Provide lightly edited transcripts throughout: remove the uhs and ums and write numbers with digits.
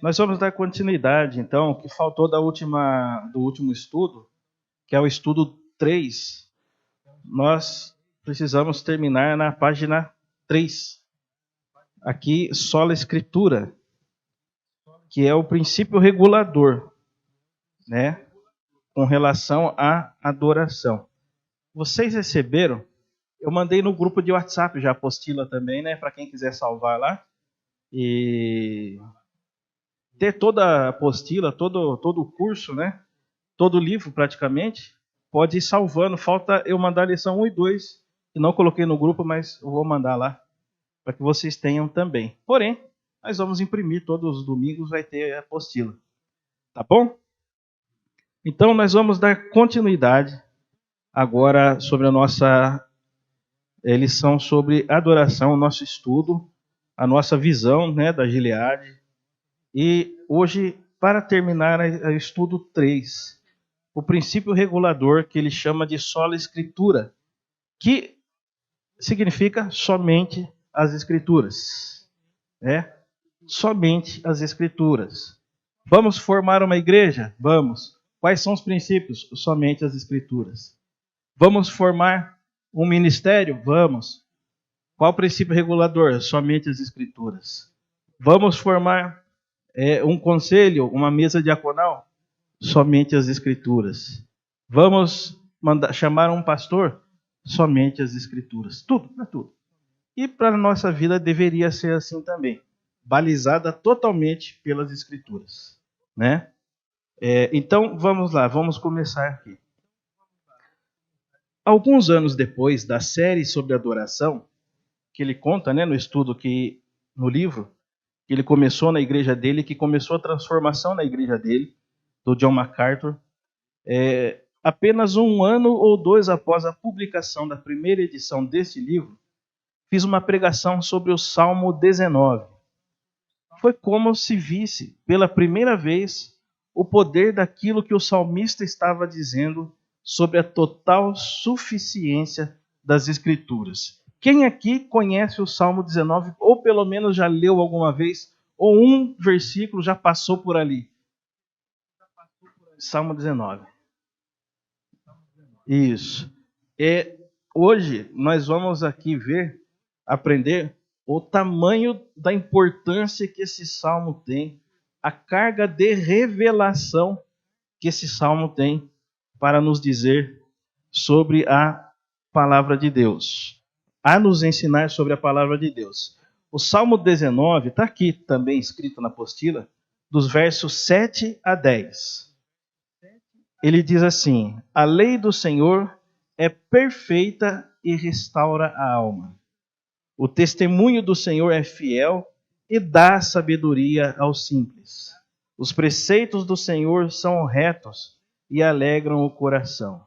Nós vamos dar continuidade, então, o que faltou do último estudo, que é o estudo 3. Nós precisamos terminar na página 3. Aqui, sola escritura, que é o princípio regulador, né, com relação à adoração. Vocês receberam? Eu mandei no grupo de WhatsApp já a apostila também, né, para quem quiser salvar lá. E ter toda a apostila, todo o curso, né, todo o livro praticamente, pode ir salvando. Falta eu mandar a lição 1 e 2, que não coloquei no grupo, mas eu vou mandar lá, para que vocês tenham também. Porém, nós vamos imprimir todos os domingos, vai ter a apostila. Tá bom? Então, nós vamos dar continuidade agora sobre a nossa lição sobre adoração, o nosso estudo, a nossa visão, né, da Gileade. E hoje, para terminar o estudo 3, o princípio regulador, que ele chama de sola escritura, que significa somente as escrituras. Né? Somente as escrituras. Vamos formar uma igreja? Vamos. Quais são os princípios? Somente as escrituras. Vamos formar um ministério? Vamos. Qual o princípio regulador? Somente as escrituras. Vamos formar um conselho, uma mesa diaconal? Somente as escrituras. Vamos chamar um pastor? Somente as escrituras. Tudo, para tudo. E para a nossa vida deveria ser assim também. Balizada totalmente pelas escrituras. Né? Então, vamos lá, vamos começar aqui. Alguns anos depois da série sobre adoração, que ele conta, né, no estudo no livro, que ele começou na igreja dele, que começou a transformação na igreja dele, do John MacArthur, apenas 1 ano ou 2 após a publicação da primeira edição desse livro, fiz uma pregação sobre o Salmo 19. Foi como se visse, pela primeira vez, o poder daquilo que o salmista estava dizendo sobre a total suficiência das Escrituras. Quem aqui conhece o Salmo 19, ou pelo menos já leu alguma vez, ou um versículo já passou por ali? Salmo 19. Isso. Hoje nós vamos aqui aprender o tamanho da importância que esse salmo tem, a carga de revelação que esse salmo tem para nos dizer sobre a palavra de Deus, a nos ensinar sobre a palavra de Deus. O Salmo 19 está aqui também escrito na apostila, dos versos 7 a 10. Ele diz assim: a lei do Senhor é perfeita e restaura a alma. O testemunho do Senhor é fiel e dá sabedoria aos simples. Os preceitos do Senhor são retos e alegram o coração.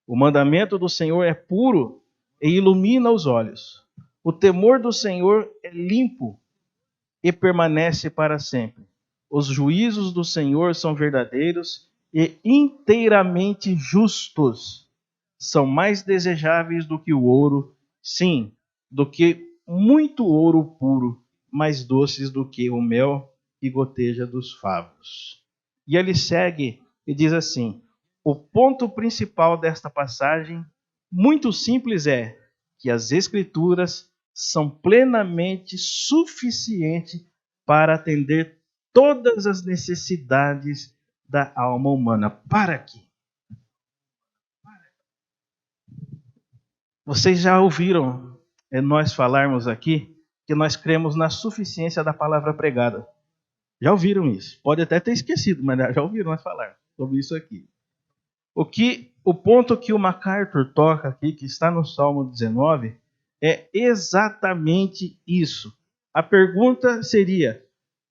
O mandamento do Senhor é puro e ilumina os olhos. O temor do Senhor é limpo e permanece para sempre. Os juízos do Senhor são verdadeiros e inteiramente justos. São mais desejáveis do que o ouro, sim, do que muito ouro puro, mais doces do que o mel que goteja dos favos. E ele segue e diz assim: o ponto principal desta passagem, muito simples, é que as Escrituras são plenamente suficientes para atender todas as necessidades da alma humana. Para aqui. Vocês já ouviram nós falarmos aqui que nós cremos na suficiência da palavra pregada. Já ouviram isso? Pode até ter esquecido, mas já ouviram nós falar sobre isso aqui. O ponto que o MacArthur toca aqui, que está no Salmo 19, é exatamente isso. A pergunta seria: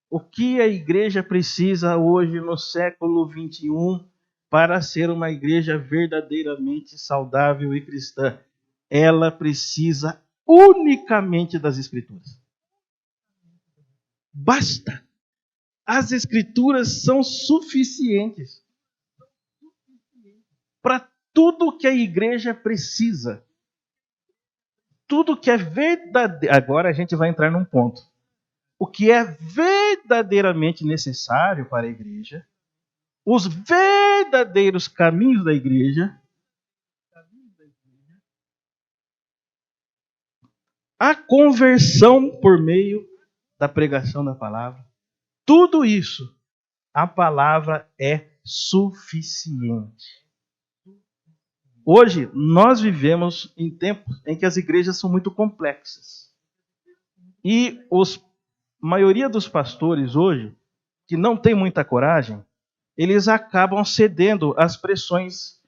o que a igreja precisa hoje no século 21 para ser uma igreja verdadeiramente saudável e cristã? Ela precisa unicamente das Escrituras. Basta. As Escrituras são suficientes para tudo que a igreja precisa. Tudo que é verdadeiro. Agora a gente vai entrar num ponto. o que é verdadeiramente necessário para a igreja, os verdadeiros caminhos da igreja, a conversão por meio da pregação da palavra. Tudo isso, a palavra é suficiente. Hoje, nós vivemos em tempos em que as igrejas são muito complexas. E a maioria dos pastores hoje, que não tem muita coragem, eles acabam cedendo às pressões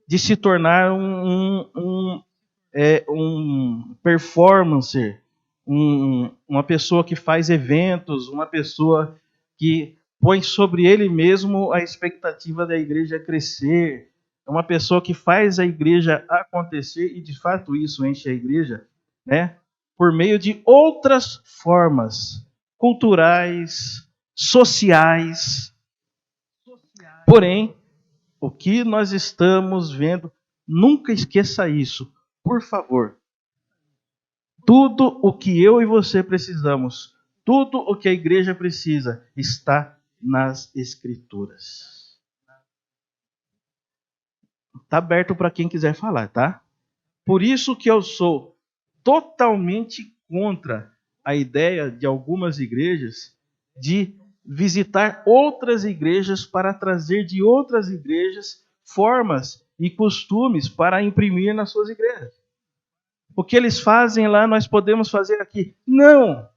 de se tornar um performancer, uma pessoa que faz eventos, uma pessoa que põe sobre ele mesmo a expectativa da igreja crescer, uma pessoa que faz a igreja acontecer, e de fato isso enche a igreja, né? Por meio de outras formas culturais, sociais. Porém, o que nós estamos vendo, nunca esqueça isso, por favor. Tudo o que eu e você precisamos, tudo o que a igreja precisa, está nas Escrituras. Está aberto para quem quiser falar, tá? Por isso que eu sou totalmente contra a ideia de algumas igrejas de visitar outras igrejas para trazer de outras igrejas formas e costumes para imprimir nas suas igrejas. O que eles fazem lá, nós podemos fazer aqui. Não!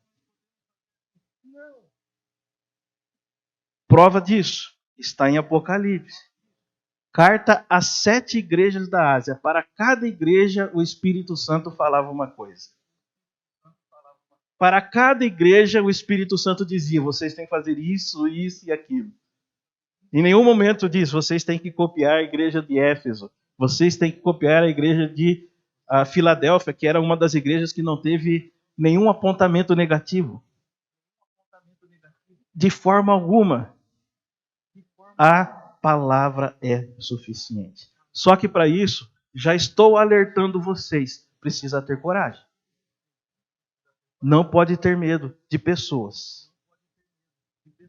Prova disso está em Apocalipse. Carta às 7 igrejas da Ásia. Para cada igreja, o Espírito Santo falava uma coisa. Para cada igreja, o Espírito Santo dizia: vocês têm que fazer isso, isso e aquilo. Em nenhum momento diz: vocês têm que copiar a igreja de Éfeso. Vocês têm que copiar a igreja de Filadélfia, que era uma das igrejas que não teve nenhum apontamento negativo. De forma alguma. A palavra é suficiente. Só que para isso, já estou alertando vocês, precisa ter coragem. Não pode ter medo de pessoas.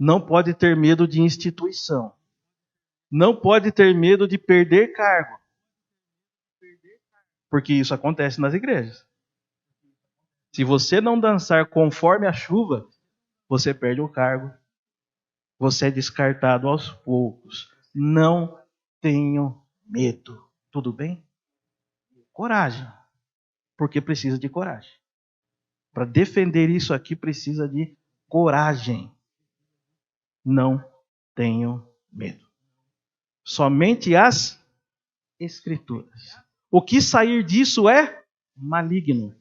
Não pode ter medo de instituição. Não pode ter medo de perder cargo. Porque isso acontece nas igrejas. Se você não dançar conforme a chuva, você perde o cargo. Você é descartado aos poucos. Não tenham medo. Tudo bem? Coragem. Porque precisa de coragem. Para defender isso aqui precisa de coragem. Não tenham medo. Somente as Escrituras. O que sair disso é maligno,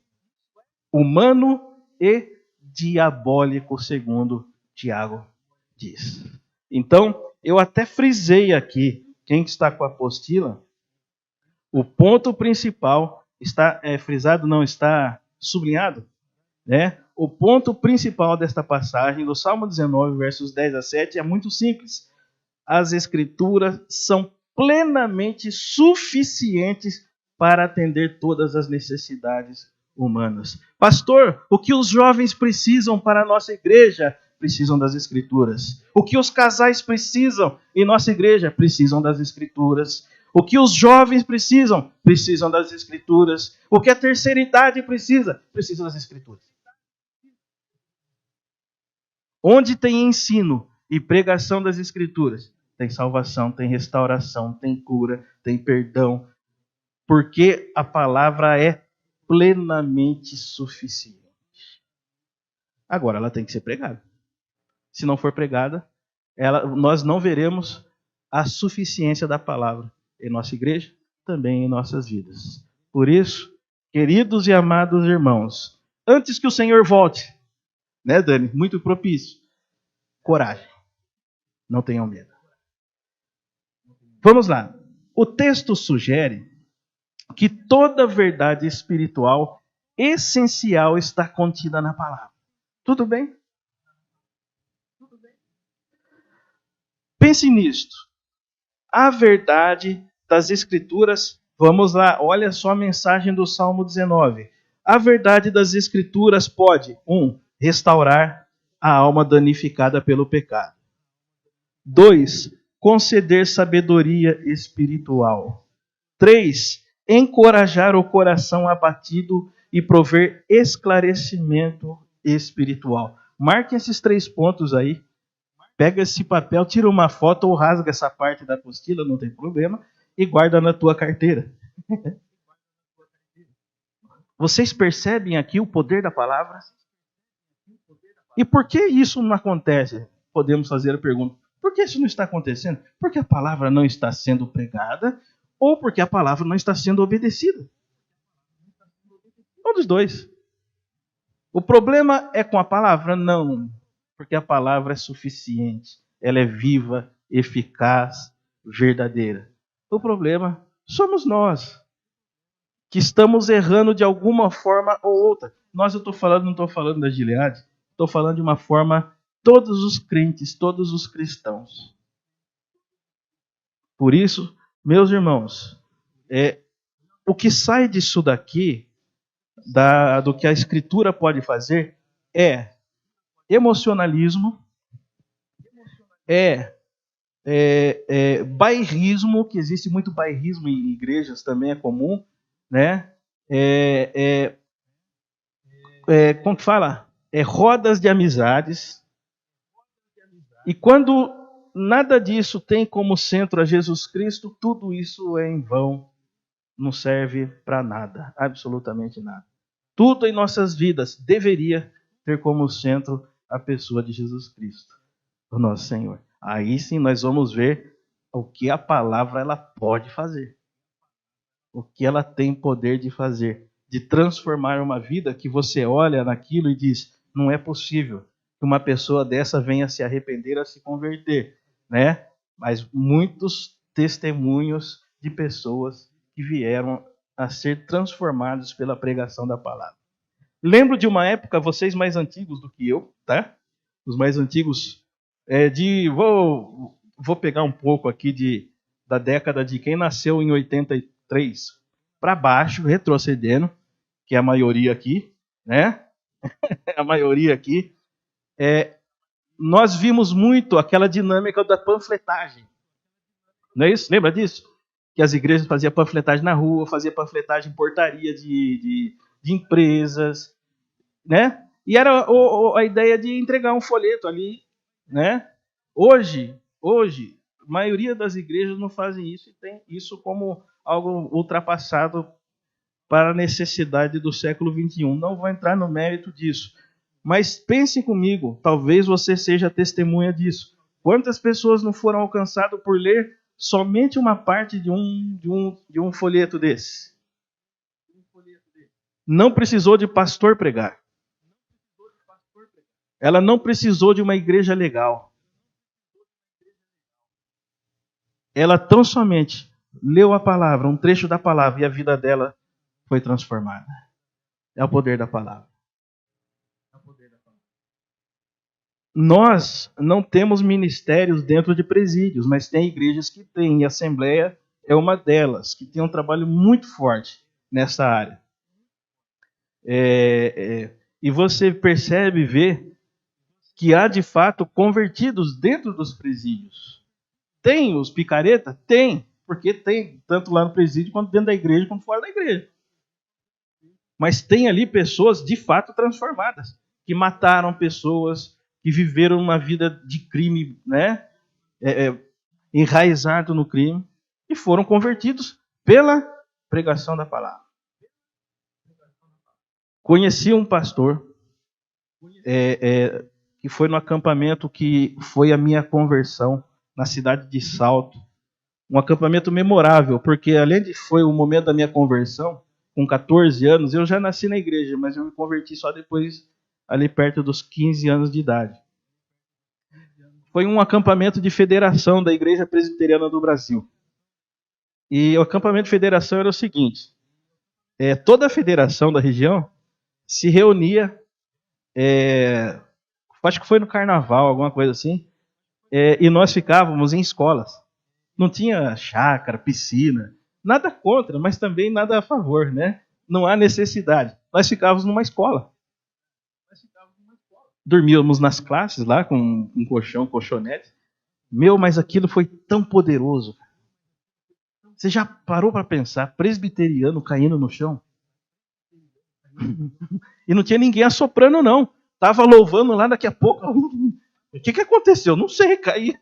humano e diabólico, segundo Tiago diz. Então, eu até frisei aqui, quem está com a apostila, o ponto principal está frisado, não está sublinhado, né? O ponto principal desta passagem, do Salmo 19, versos 10 a 7, é muito simples. As Escrituras são plenamente suficientes para atender todas as necessidades humanas. Pastor, o que os jovens precisam para a nossa igreja? Precisam das Escrituras. O que os casais precisam em nossa igreja? Precisam das Escrituras. O que os jovens precisam? Precisam das Escrituras. O que a terceira idade precisa? Precisa das Escrituras. Onde tem ensino e pregação das Escrituras, tem salvação, tem restauração, tem cura, tem perdão, porque a palavra é plenamente suficiente. Agora, ela tem que ser pregada. Se não for pregada, nós não veremos a suficiência da palavra em nossa igreja, também em nossas vidas. Por isso, queridos e amados irmãos, antes que o Senhor volte, né, Dani? Muito propício. Coragem. Não tenham medo. Vamos lá. O texto sugere que toda verdade espiritual essencial está contida na palavra. Tudo bem? Pense nisto. A verdade das Escrituras, vamos lá, olha só a mensagem do Salmo 19. A verdade das Escrituras pode, 1, restaurar. a alma danificada pelo pecado. 2. Conceder sabedoria espiritual. 3. Encorajar o coração abatido e prover esclarecimento espiritual. Marque esses 3 pontos aí. Pega esse papel, tira uma foto ou rasga essa parte da apostila, não tem problema, e guarda na tua carteira. Vocês percebem aqui o poder da palavra? E por que isso não acontece? Podemos fazer a pergunta. Por que isso não está acontecendo? Porque a palavra não está sendo pregada ou porque a palavra não está sendo obedecida. Um dos dois. O problema é com a palavra? Não. Porque a palavra é suficiente. Ela é viva, eficaz, verdadeira. O problema somos nós, que estamos errando de alguma forma ou outra. Nós, não estou falando da Gileade, estou falando de uma forma, todos os crentes, todos os cristãos. Por isso, meus irmãos, o que sai disso daqui, do que a Escritura pode fazer, é emocionalismo, bairrismo, que existe muito bairrismo em igrejas também, é comum, né? Como que fala? Rodas de amizades. E quando nada disso tem como centro a Jesus Cristo, tudo isso é em vão, não serve para nada, absolutamente nada. Tudo em nossas vidas deveria ter como centro a pessoa de Jesus Cristo, o nosso Senhor. Aí sim nós vamos ver o que a palavra ela pode fazer. O que ela tem poder de fazer, de transformar uma vida que você olha naquilo e diz, não é possível que uma pessoa dessa venha se arrepender, a se converter, né? Mas muitos testemunhos de pessoas que vieram a ser transformados pela pregação da palavra. Lembro de uma época, vocês mais antigos do que eu, tá? Os mais antigos, vou pegar um pouco aqui da década de quem nasceu em 83 para baixo, retrocedendo, que é a maioria aqui, né? A maioria aqui. Nós vimos muito aquela dinâmica da panfletagem. Não é isso? Lembra disso? Que as igrejas faziam panfletagem na rua, faziam panfletagem em portaria de empresas, né? E era a ideia de entregar um folheto ali, né? Hoje, a maioria das igrejas não fazem isso e tem isso como algo ultrapassado para a necessidade do século XXI. Não vou entrar no mérito disso. Mas pense comigo, talvez você seja testemunha disso. Quantas pessoas não foram alcançadas por ler somente uma parte de um folheto desse? Não precisou de pastor pregar. Ela não precisou de uma igreja legal. Ela tão somente leu a palavra, um trecho da palavra, e a vida dela foi transformada. É o poder da palavra. Nós não temos ministérios dentro de presídios, mas tem igrejas que têm, e a Assembleia é uma delas, que tem um trabalho muito forte nessa área. E você percebe, vê, que há de fato convertidos dentro dos presídios. Tem os picareta? Tem, porque tem tanto lá no presídio, quanto dentro da igreja, quanto fora da igreja. Mas tem ali pessoas de fato transformadas, que mataram pessoas, que viveram uma vida de crime, né? Enraizado no crime, e foram convertidos pela pregação da palavra. Conheci um pastor que foi no acampamento que foi a minha conversão, na cidade de Salto. Um acampamento memorável, porque além de foi o momento da minha conversão, com 14 anos, eu já nasci na igreja, mas eu me converti só depois, ali perto dos 15 anos de idade. Foi um acampamento de federação da Igreja Presbiteriana do Brasil. E o acampamento de federação era o seguinte, toda a federação da região se reunia, acho que foi no carnaval, alguma coisa assim, e nós ficávamos em escolas. Não tinha chácara, piscina, nada contra, mas também nada a favor, né? Não há necessidade. Nós ficávamos numa escola. dormíamos nas classes lá com um colchão, colchonete. Mas aquilo foi tão poderoso. Você já parou para pensar, presbiteriano caindo no chão? E não tinha ninguém assoprando, não. Tava louvando lá, daqui a pouco. O que aconteceu? Não sei, caí.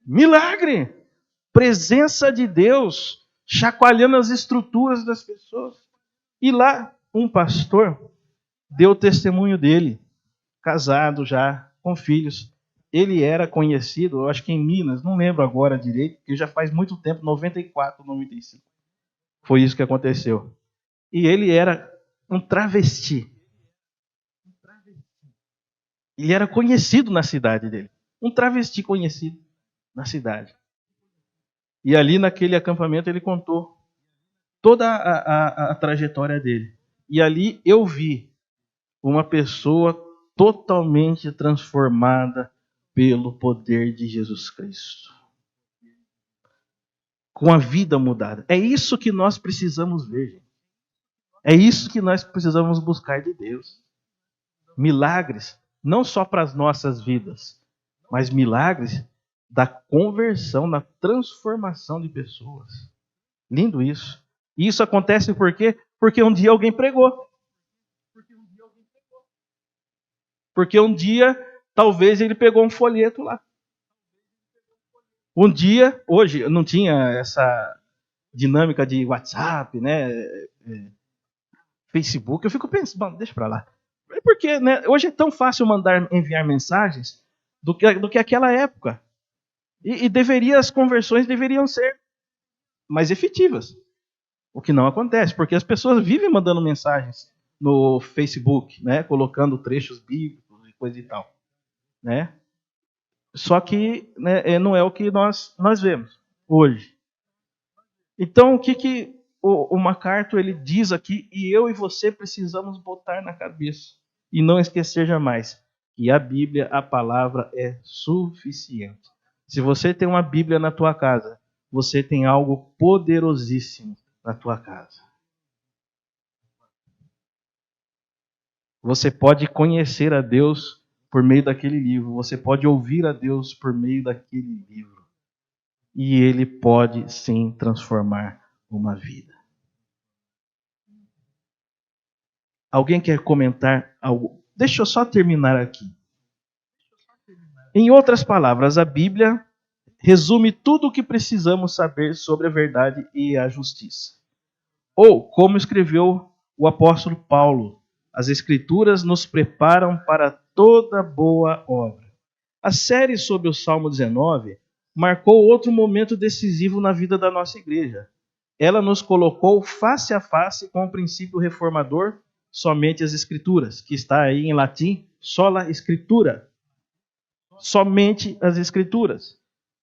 Milagre! Presença de Deus chacoalhando as estruturas das pessoas. E lá, um pastor deu o testemunho dele, casado já, com filhos. Ele era conhecido, eu acho que em Minas, não lembro agora direito, porque já faz muito tempo, 94, 95. Foi isso que aconteceu. E ele era um travesti. Ele era conhecido na cidade dele. Um travesti conhecido na cidade. E ali naquele acampamento ele contou toda a trajetória dele. E ali eu vi uma pessoa totalmente transformada pelo poder de Jesus Cristo. Com a vida mudada. É isso que nós precisamos ver, gente. É isso que nós precisamos buscar de Deus. Milagres, não só para as nossas vidas, mas milagres da conversão, da transformação de pessoas. Lindo isso. E isso acontece por quê? Porque um dia alguém pregou. Porque um dia, talvez ele pegou um folheto lá. Um dia, hoje, não tinha essa dinâmica de WhatsApp, né? Facebook. Eu fico pensando, bom, deixa pra lá. Porque né, hoje é tão fácil enviar mensagens do que aquela época. E as conversões deveriam ser mais efetivas. O que não acontece, porque as pessoas vivem mandando mensagens no Facebook, né, colocando trechos bíblicos e coisa e tal, né? Só que né, não é o que nós vemos hoje. Então, o que o MacArthur ele diz aqui, e eu e você precisamos botar na cabeça, e não esquecer jamais, que a Bíblia, a palavra, é suficiente. Se você tem uma Bíblia na tua casa, você tem algo poderosíssimo na tua casa. Você pode conhecer a Deus por meio daquele livro, você pode ouvir a Deus por meio daquele livro. E ele pode sim transformar uma vida. Alguém quer comentar algo? Deixa eu só terminar aqui. Em outras palavras, a Bíblia resume tudo o que precisamos saber sobre a verdade e a justiça. Ou, como escreveu o apóstolo Paulo, as Escrituras nos preparam para toda boa obra. A série sobre o Salmo 19 marcou outro momento decisivo na vida da nossa igreja. Ela nos colocou face a face com o princípio reformador somente as Escrituras, que está aí em latim, sola Scriptura. Somente as Escrituras.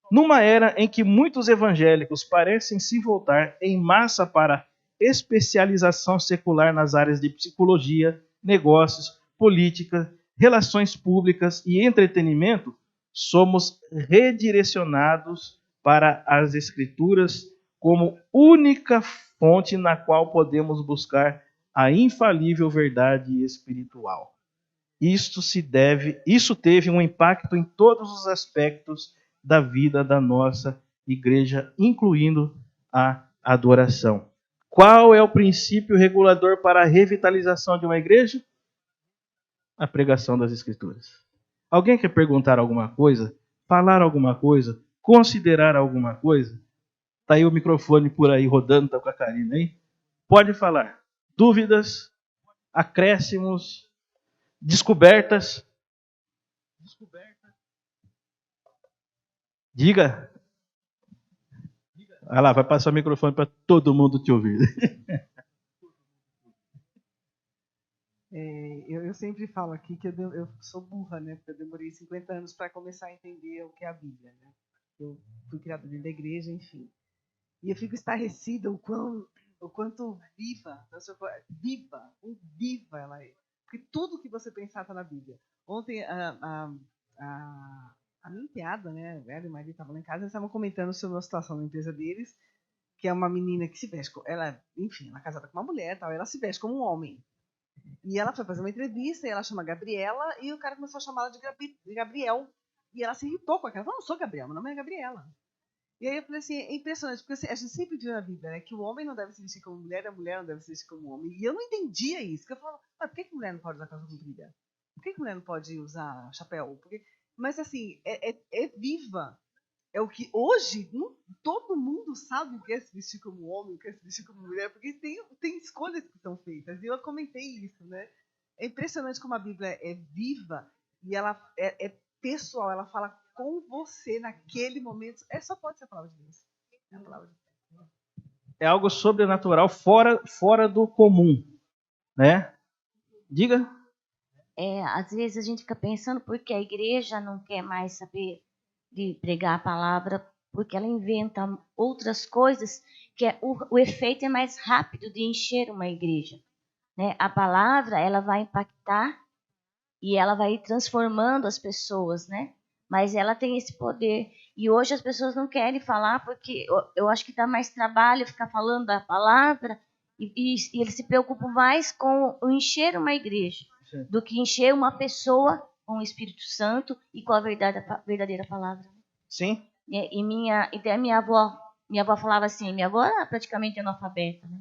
Numa era em que muitos evangélicos parecem se voltar em massa para especialização secular nas áreas de psicologia, negócios, política, relações públicas e entretenimento, somos redirecionados para as Escrituras como única fonte na qual podemos buscar a infalível verdade espiritual. Isso teve um impacto em todos os aspectos da vida da nossa igreja, incluindo a adoração. Qual é o princípio regulador para a revitalização de uma igreja? A pregação das Escrituras. Alguém quer perguntar alguma coisa? Falar alguma coisa? Considerar alguma coisa? Está aí o microfone por aí rodando, está com a Karina aí. Pode falar. Dúvidas? Acréscimos? Descobertas? Diga. Vai lá, vai passar o microfone para todo mundo te ouvir. Eu sempre falo aqui que eu sou burra, né? Porque eu demorei 50 anos para começar a entender o que é a Bíblia, né? Eu fui criada dentro da igreja, enfim. E eu fico estarrecida o quanto viva ela é. Porque tudo que você pensar está na Bíblia. Ontem a minha enteada, né, velho e Maria estavam lá em casa, eles estavam comentando sobre a situação da empresa deles, que é uma menina que se veste, ela é casada com uma mulher, tal, ela se veste como um homem. E ela foi fazer uma entrevista, e ela chama Gabriela, e o cara começou a chamá-la de Gabriel. E ela se irritou com aquela. Ela falou, não sou Gabriela, meu nome é Gabriela. E aí eu falei assim, é impressionante, porque assim, a gente sempre viu na Bíblia, né, que o homem não deve se vestir como mulher, a mulher não deve se vestir como homem. E eu não entendia isso, porque eu falava, por que mulher não pode usar calça comprida? Por que mulher não pode usar chapéu? Mas assim, é viva. É o que hoje todo mundo sabe o que é se vestir como homem, o que é se vestir como mulher, porque tem escolhas que são feitas. E eu comentei isso, né? É impressionante como a Bíblia é viva e ela é pessoal, ela fala com você naquele momento. Só pode ser a palavra de Deus. É a palavra de Deus. É algo sobrenatural, fora do comum, né? Diga. Às vezes a gente fica pensando porque a igreja não quer mais saber de pregar a palavra, porque ela inventa outras coisas, que o efeito é mais rápido de encher uma igreja. Né? A palavra, ela vai impactar e ela vai ir transformando as pessoas, né? Mas ela tem esse poder. E hoje as pessoas não querem falar porque eu acho que dá mais trabalho ficar falando da palavra e eles se preocupam mais com o encher uma igreja do que encher uma pessoa com o Espírito Santo e com a verdadeira palavra. Sim. Até minha avó falava assim, minha avó era praticamente analfabeta, né?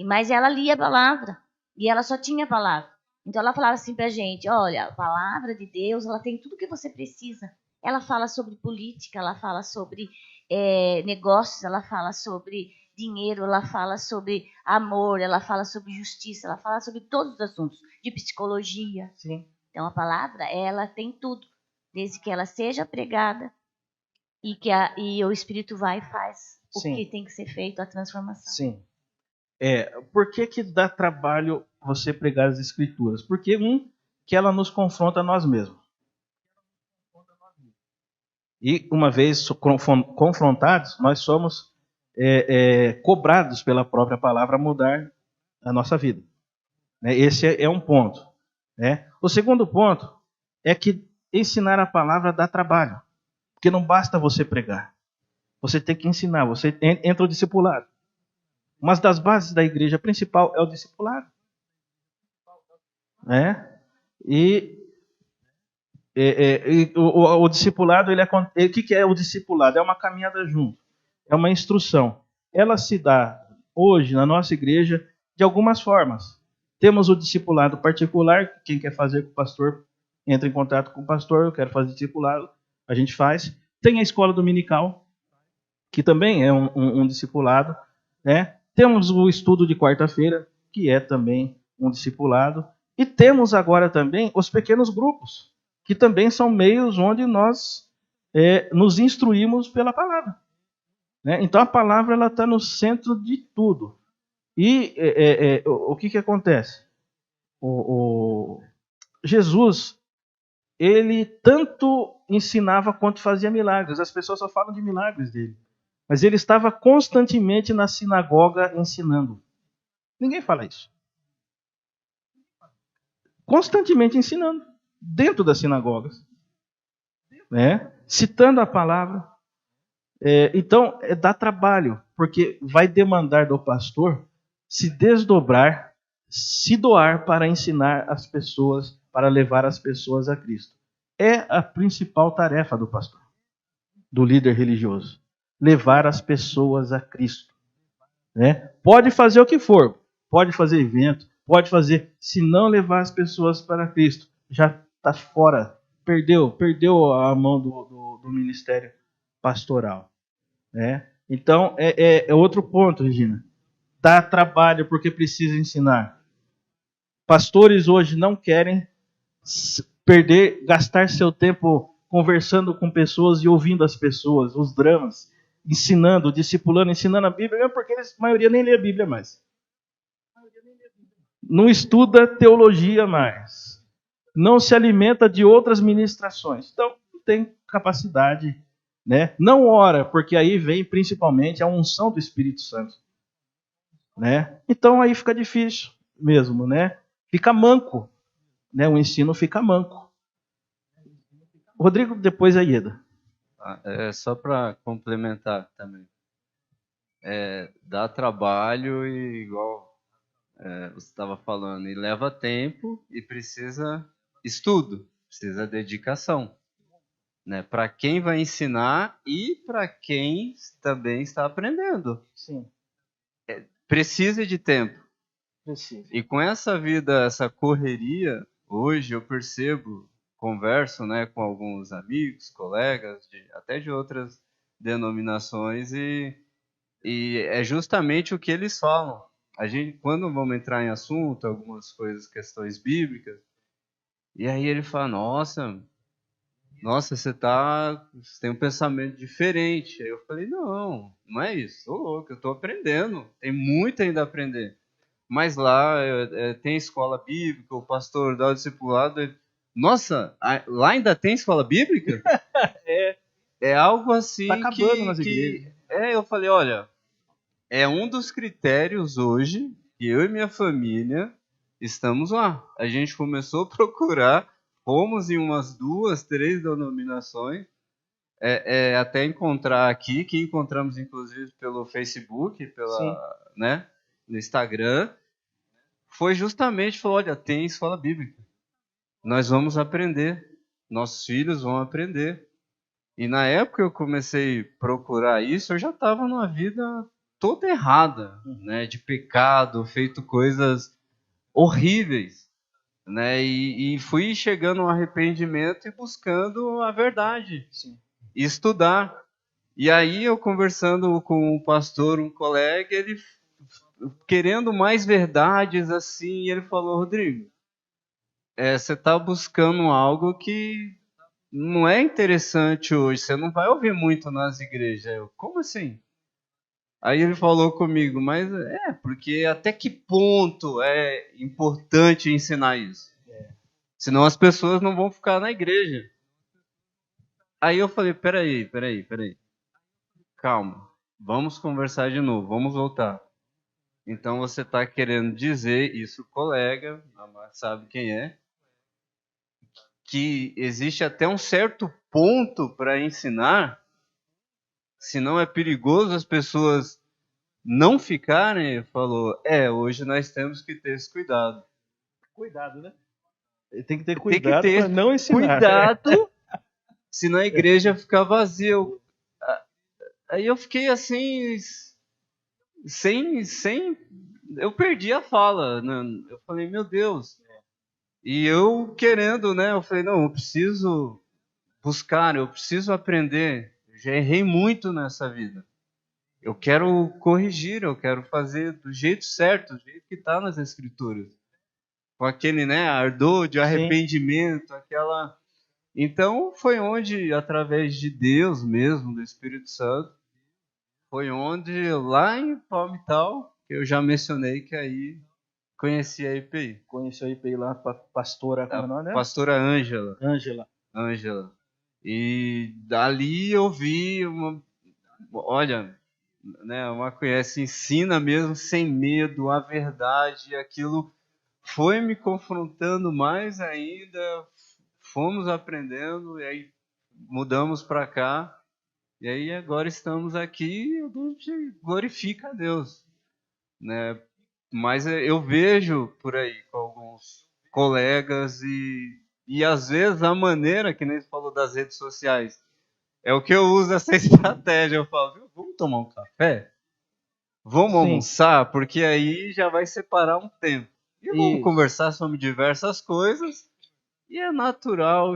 Mas ela lia a palavra e ela só tinha a palavra. Então ela falava assim pra gente, olha, a palavra de Deus, ela tem tudo que você precisa. Ela fala sobre política, ela fala sobre negócios, ela fala sobre dinheiro, ela fala sobre amor, ela fala sobre justiça, ela fala sobre todos os assuntos, de psicologia. Sim. Então a palavra, ela tem tudo, desde que ela seja pregada e o Espírito vai e faz o que tem que ser feito, a transformação. Sim. Por que dá trabalho você pregar as Escrituras? Porque, que ela nos confronta a nós mesmos. E, uma vez confrontados, nós somos cobrados pela própria palavra a mudar a nossa vida. Esse é um ponto. O segundo ponto é que ensinar a palavra dá trabalho. Porque não basta você pregar. Você tem que ensinar, você entra o discipulado. Uma das bases da igreja principal é o discipulado. O discipulado, o que é o discipulado? É uma caminhada junto, é uma instrução. Ela se dá hoje na nossa igreja de algumas formas. Temos o discipulado particular, quem quer fazer com o pastor, entra em contato com o pastor, eu quero fazer discipulado, a gente faz. Tem a escola dominical, que também é um discipulado, né? Temos o estudo de quarta-feira, que é também um discipulado. E temos agora também os pequenos grupos, que também são meios onde nós nos instruímos pela palavra. Então a palavra está no centro de tudo. E o que acontece? Jesus, ele tanto ensinava quanto fazia milagres. As pessoas só falam de milagres dele. Mas ele estava constantemente na sinagoga ensinando. Ninguém fala isso. Constantemente ensinando. Dentro das sinagogas. Citando a palavra. Então, dá trabalho. Porque vai demandar do pastor se desdobrar, se doar para ensinar as pessoas, para levar as pessoas a Cristo. É a principal tarefa do pastor, do líder religioso. Levar as pessoas a Cristo. Pode fazer o que for, pode fazer evento, pode fazer, se não levar as pessoas para Cristo, já está fora, perdeu a mão do ministério pastoral. Então, é outro ponto, Regina. Dá trabalho porque precisa ensinar. Pastores hoje não querem gastar seu tempo conversando com pessoas e ouvindo as pessoas, os dramas, ensinando, discipulando, ensinando a Bíblia, porque a maioria nem lê a Bíblia mais. Não estuda teologia mais. Não se alimenta de outras ministrações. Então, não tem capacidade, Não ora, porque aí vem principalmente a unção do Espírito Santo. Então, aí fica difícil mesmo, Fica manco. O ensino fica manco. Rodrigo, depois a Ieda. Só para complementar também. Dá trabalho e igual você estava falando, e leva tempo e precisa estudo, precisa dedicação, né? Para quem vai ensinar e para quem também está aprendendo. Sim, Precisa de tempo. precisa. E com essa vida, essa correria, hoje eu percebo, converso, né, com alguns amigos, colegas, até de outras denominações, e é justamente o que eles falam. A gente, quando vamos entrar em assunto, algumas coisas, questões bíblicas, e aí ele fala, nossa, você tem um pensamento diferente. Aí eu falei, não é isso, tô louco, eu tô aprendendo, tem muito ainda a aprender. Mas lá tem escola bíblica, o pastor dá o discipulado. Nossa, lá ainda tem escola bíblica? É, É algo assim tá acabando nas igrejas. eu falei, olha, é um dos critérios hoje que eu e minha família estamos lá. A gente começou a procurar, fomos em umas 2, 3 denominações, até encontrar aqui, que encontramos inclusive pelo Facebook, Sim. né, no Instagram. Foi justamente, falou, olha, tem escola bíblica. Nós vamos aprender. Nossos filhos vão aprender. E na época que eu comecei a procurar isso, eu já estava numa vida toda errada, né? De pecado, feito coisas horríveis, né? E fui chegando ao arrependimento e buscando a verdade. Sim. E estudar. E aí eu conversando com um pastor, um colega, ele querendo mais verdades assim, ele falou, Rodrigo, você está buscando algo que não é interessante hoje, você não vai ouvir muito nas igrejas. Eu, como assim? Aí ele falou comigo, mas porque até que ponto é importante ensinar isso? Senão as pessoas não vão ficar na igreja. Aí eu falei, peraí. Calma, vamos conversar de novo, vamos voltar. Então você está querendo dizer, isso colega, a Mar sabe quem é, que existe até um certo ponto para ensinar, senão é perigoso as pessoas não ficarem, falou, hoje nós temos que ter esse cuidado. Cuidado, né? Tem que ter Tem que cuidado ter para não ensinar. cuidado, senão a igreja fica vazia. Aí eu fiquei assim, sem, eu perdi a fala, né? Eu falei, meu Deus. E eu querendo, né? Eu falei, não, eu preciso buscar, eu preciso aprender. Eu já errei muito nessa vida. Eu quero corrigir, eu quero fazer do jeito certo, do jeito que está nas Escrituras. Com aquele, né, ardor de arrependimento, aquela... Então, foi onde, através de Deus mesmo, do Espírito Santo, foi onde, lá em Palmital, que eu já mencionei que aí conheci a IPI. Conheci a IPI lá, pastora, como é o nome dela? Pastora Ângela. Ângela. E dali eu vi olha, né, uma conhece, ensina mesmo sem medo a verdade, aquilo foi me confrontando mais ainda, fomos aprendendo e aí mudamos para cá. E aí agora estamos aqui e a gente glorifica a Deus, né? Mas eu vejo por aí com alguns colegas e às vezes a maneira que nem você falou das redes sociais é o que eu uso essa estratégia. Eu falo, viu, vamos tomar um café? Vamos almoçar? Porque aí já vai separar um tempo. E vamos conversar sobre diversas coisas. E é natural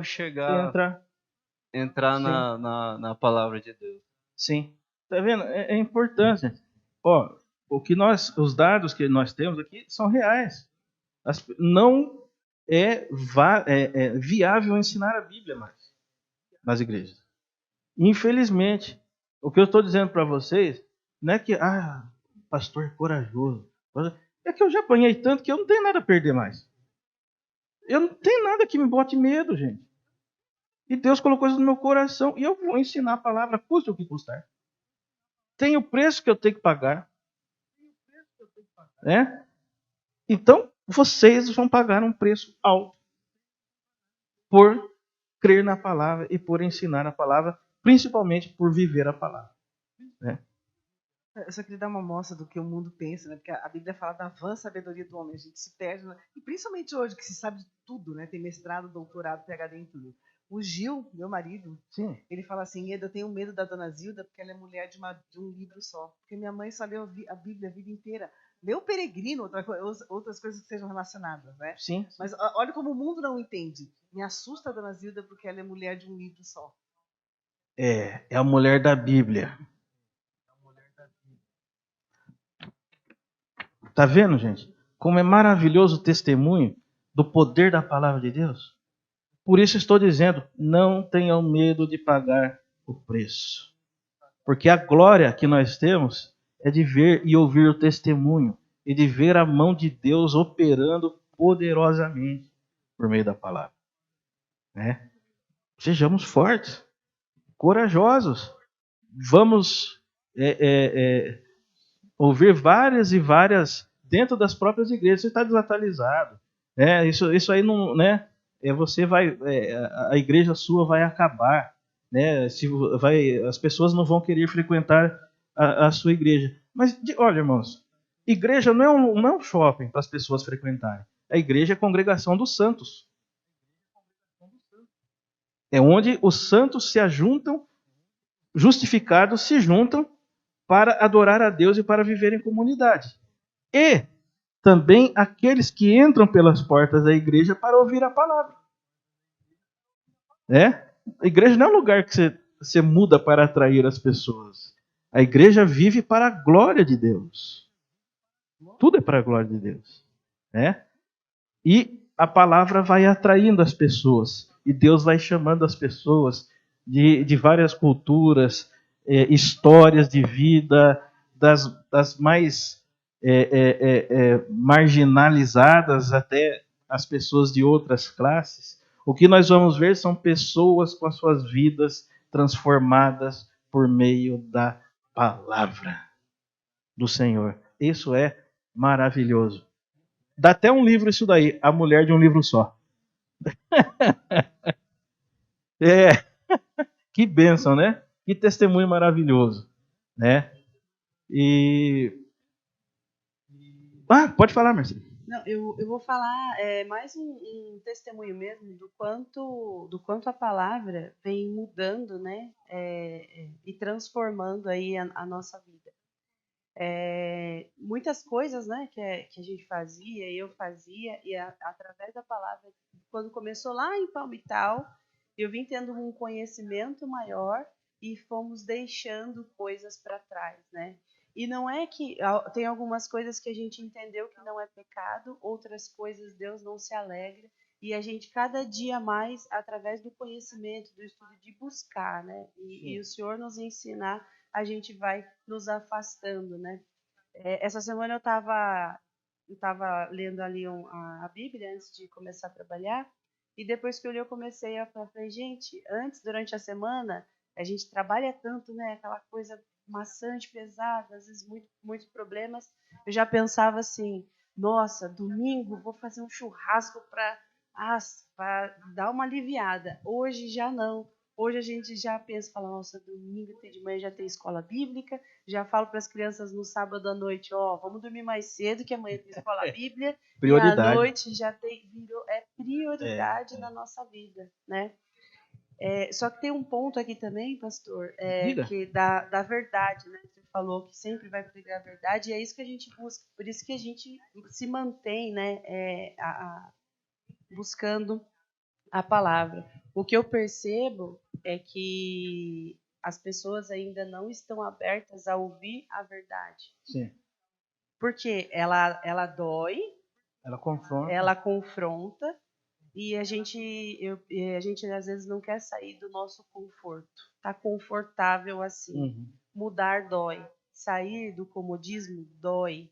entrar na palavra de Deus. Sim. Tá vendo? É importante. Ó, os dados que nós temos aqui são reais. Não é viável ensinar a Bíblia mais nas igrejas. Infelizmente, o que eu estou dizendo para vocês não é que, pastor é corajoso. É que eu já apanhei tanto que eu não tenho nada a perder mais. Eu não tenho nada que me bote medo, gente. E Deus colocou isso no meu coração. E eu vou ensinar a palavra, custe o que custar. Tem o preço que eu tenho que pagar. Né? Então, vocês vão pagar um preço alto por crer na palavra e por ensinar a palavra, principalmente por viver a palavra. Né? Eu só queria dar uma amostra do que o mundo pensa, né? Porque a Bíblia fala da vã sabedoria do homem. A gente se perde, né? E principalmente hoje, que se sabe de tudo, né? Tem mestrado, doutorado, PhD em tudo. O Gil, meu marido, Sim. ele fala assim: Eda, eu tenho medo da dona Zilda porque ela é mulher de um livro só. Porque minha mãe só leu a Bíblia a vida inteira. Leu Peregrino, outras coisas que sejam relacionadas, né? Sim. Mas olha como o mundo não entende. Me assusta a dona Zilda porque ela é mulher de um livro só. É a mulher da Bíblia. Tá vendo, gente? Como é maravilhoso o testemunho do poder da palavra de Deus. Por isso estou dizendo, não tenham medo de pagar o preço. Porque a glória que nós temos é de ver e ouvir o testemunho e de ver a mão de Deus operando poderosamente por meio da palavra. Né? Sejamos fortes, corajosos. Vamos ouvir várias e várias dentro das próprias igrejas. Você está desatualizado. Isso aí não, né? Você vai, a igreja sua vai acabar, né? As pessoas não vão querer frequentar a sua igreja. Mas olha, irmãos, igreja não é um shopping para as pessoas frequentarem. A igreja é a congregação dos santos. É onde os santos se ajuntam, justificados se juntam para adorar a Deus e para viver em comunidade. E também aqueles que entram pelas portas da igreja para ouvir a palavra. A igreja não é um lugar que você muda para atrair as pessoas. A igreja vive para a glória de Deus. Tudo é para a glória de Deus. E a palavra vai atraindo as pessoas. E Deus vai chamando as pessoas de várias culturas, histórias de vida, das mais marginalizadas até as pessoas de outras classes. O que nós vamos ver são pessoas com as suas vidas transformadas por meio da palavra do Senhor. Isso é maravilhoso. Dá até um livro isso daí, A Mulher de um Livro Só. Que bênção, né? Que testemunho maravilhoso, né? Pode falar, Marcelo. Não, eu vou falar mais um testemunho mesmo do quanto a palavra vem mudando, né? E transformando aí a nossa vida. Muitas coisas, né, que a gente fazia, eu fazia, e através da palavra, quando começou lá em Palmital, eu vim tendo um conhecimento maior e fomos deixando coisas para trás, né? E não é que tem algumas coisas que a gente entendeu que não é pecado, outras coisas Deus não se alegra, e a gente cada dia mais, através do conhecimento, do estudo, de buscar, né? E o Senhor nos ensinar, a gente vai nos afastando, né? Essa semana eu estava lendo ali a Bíblia antes de começar a trabalhar, e depois que eu li, eu comecei a falar, gente, antes, durante a semana, a gente trabalha tanto, né? Aquela coisa maçante, pesada, às vezes muitos problemas. Eu já pensava assim, nossa, domingo vou fazer um churrasco para dar uma aliviada. Hoje já não. Hoje a gente já pensa, fala, nossa, domingo de manhã já tem escola bíblica, já falo para as crianças no sábado à noite, vamos dormir mais cedo, que amanhã tem escola bíblia, prioridade. E à noite já virou prioridade na nossa vida, né? Só que tem um ponto aqui também, pastor, que da verdade, né? Você falou que sempre vai pregar a verdade, e é isso que a gente busca, por isso que a gente se mantém, né, buscando a palavra. O que eu percebo é que as pessoas ainda não estão abertas a ouvir a verdade. Sim. Porque ela dói, ela confronta, e a gente às vezes não quer sair do nosso conforto. Tá confortável assim. Uhum. Mudar dói. Sair do comodismo dói.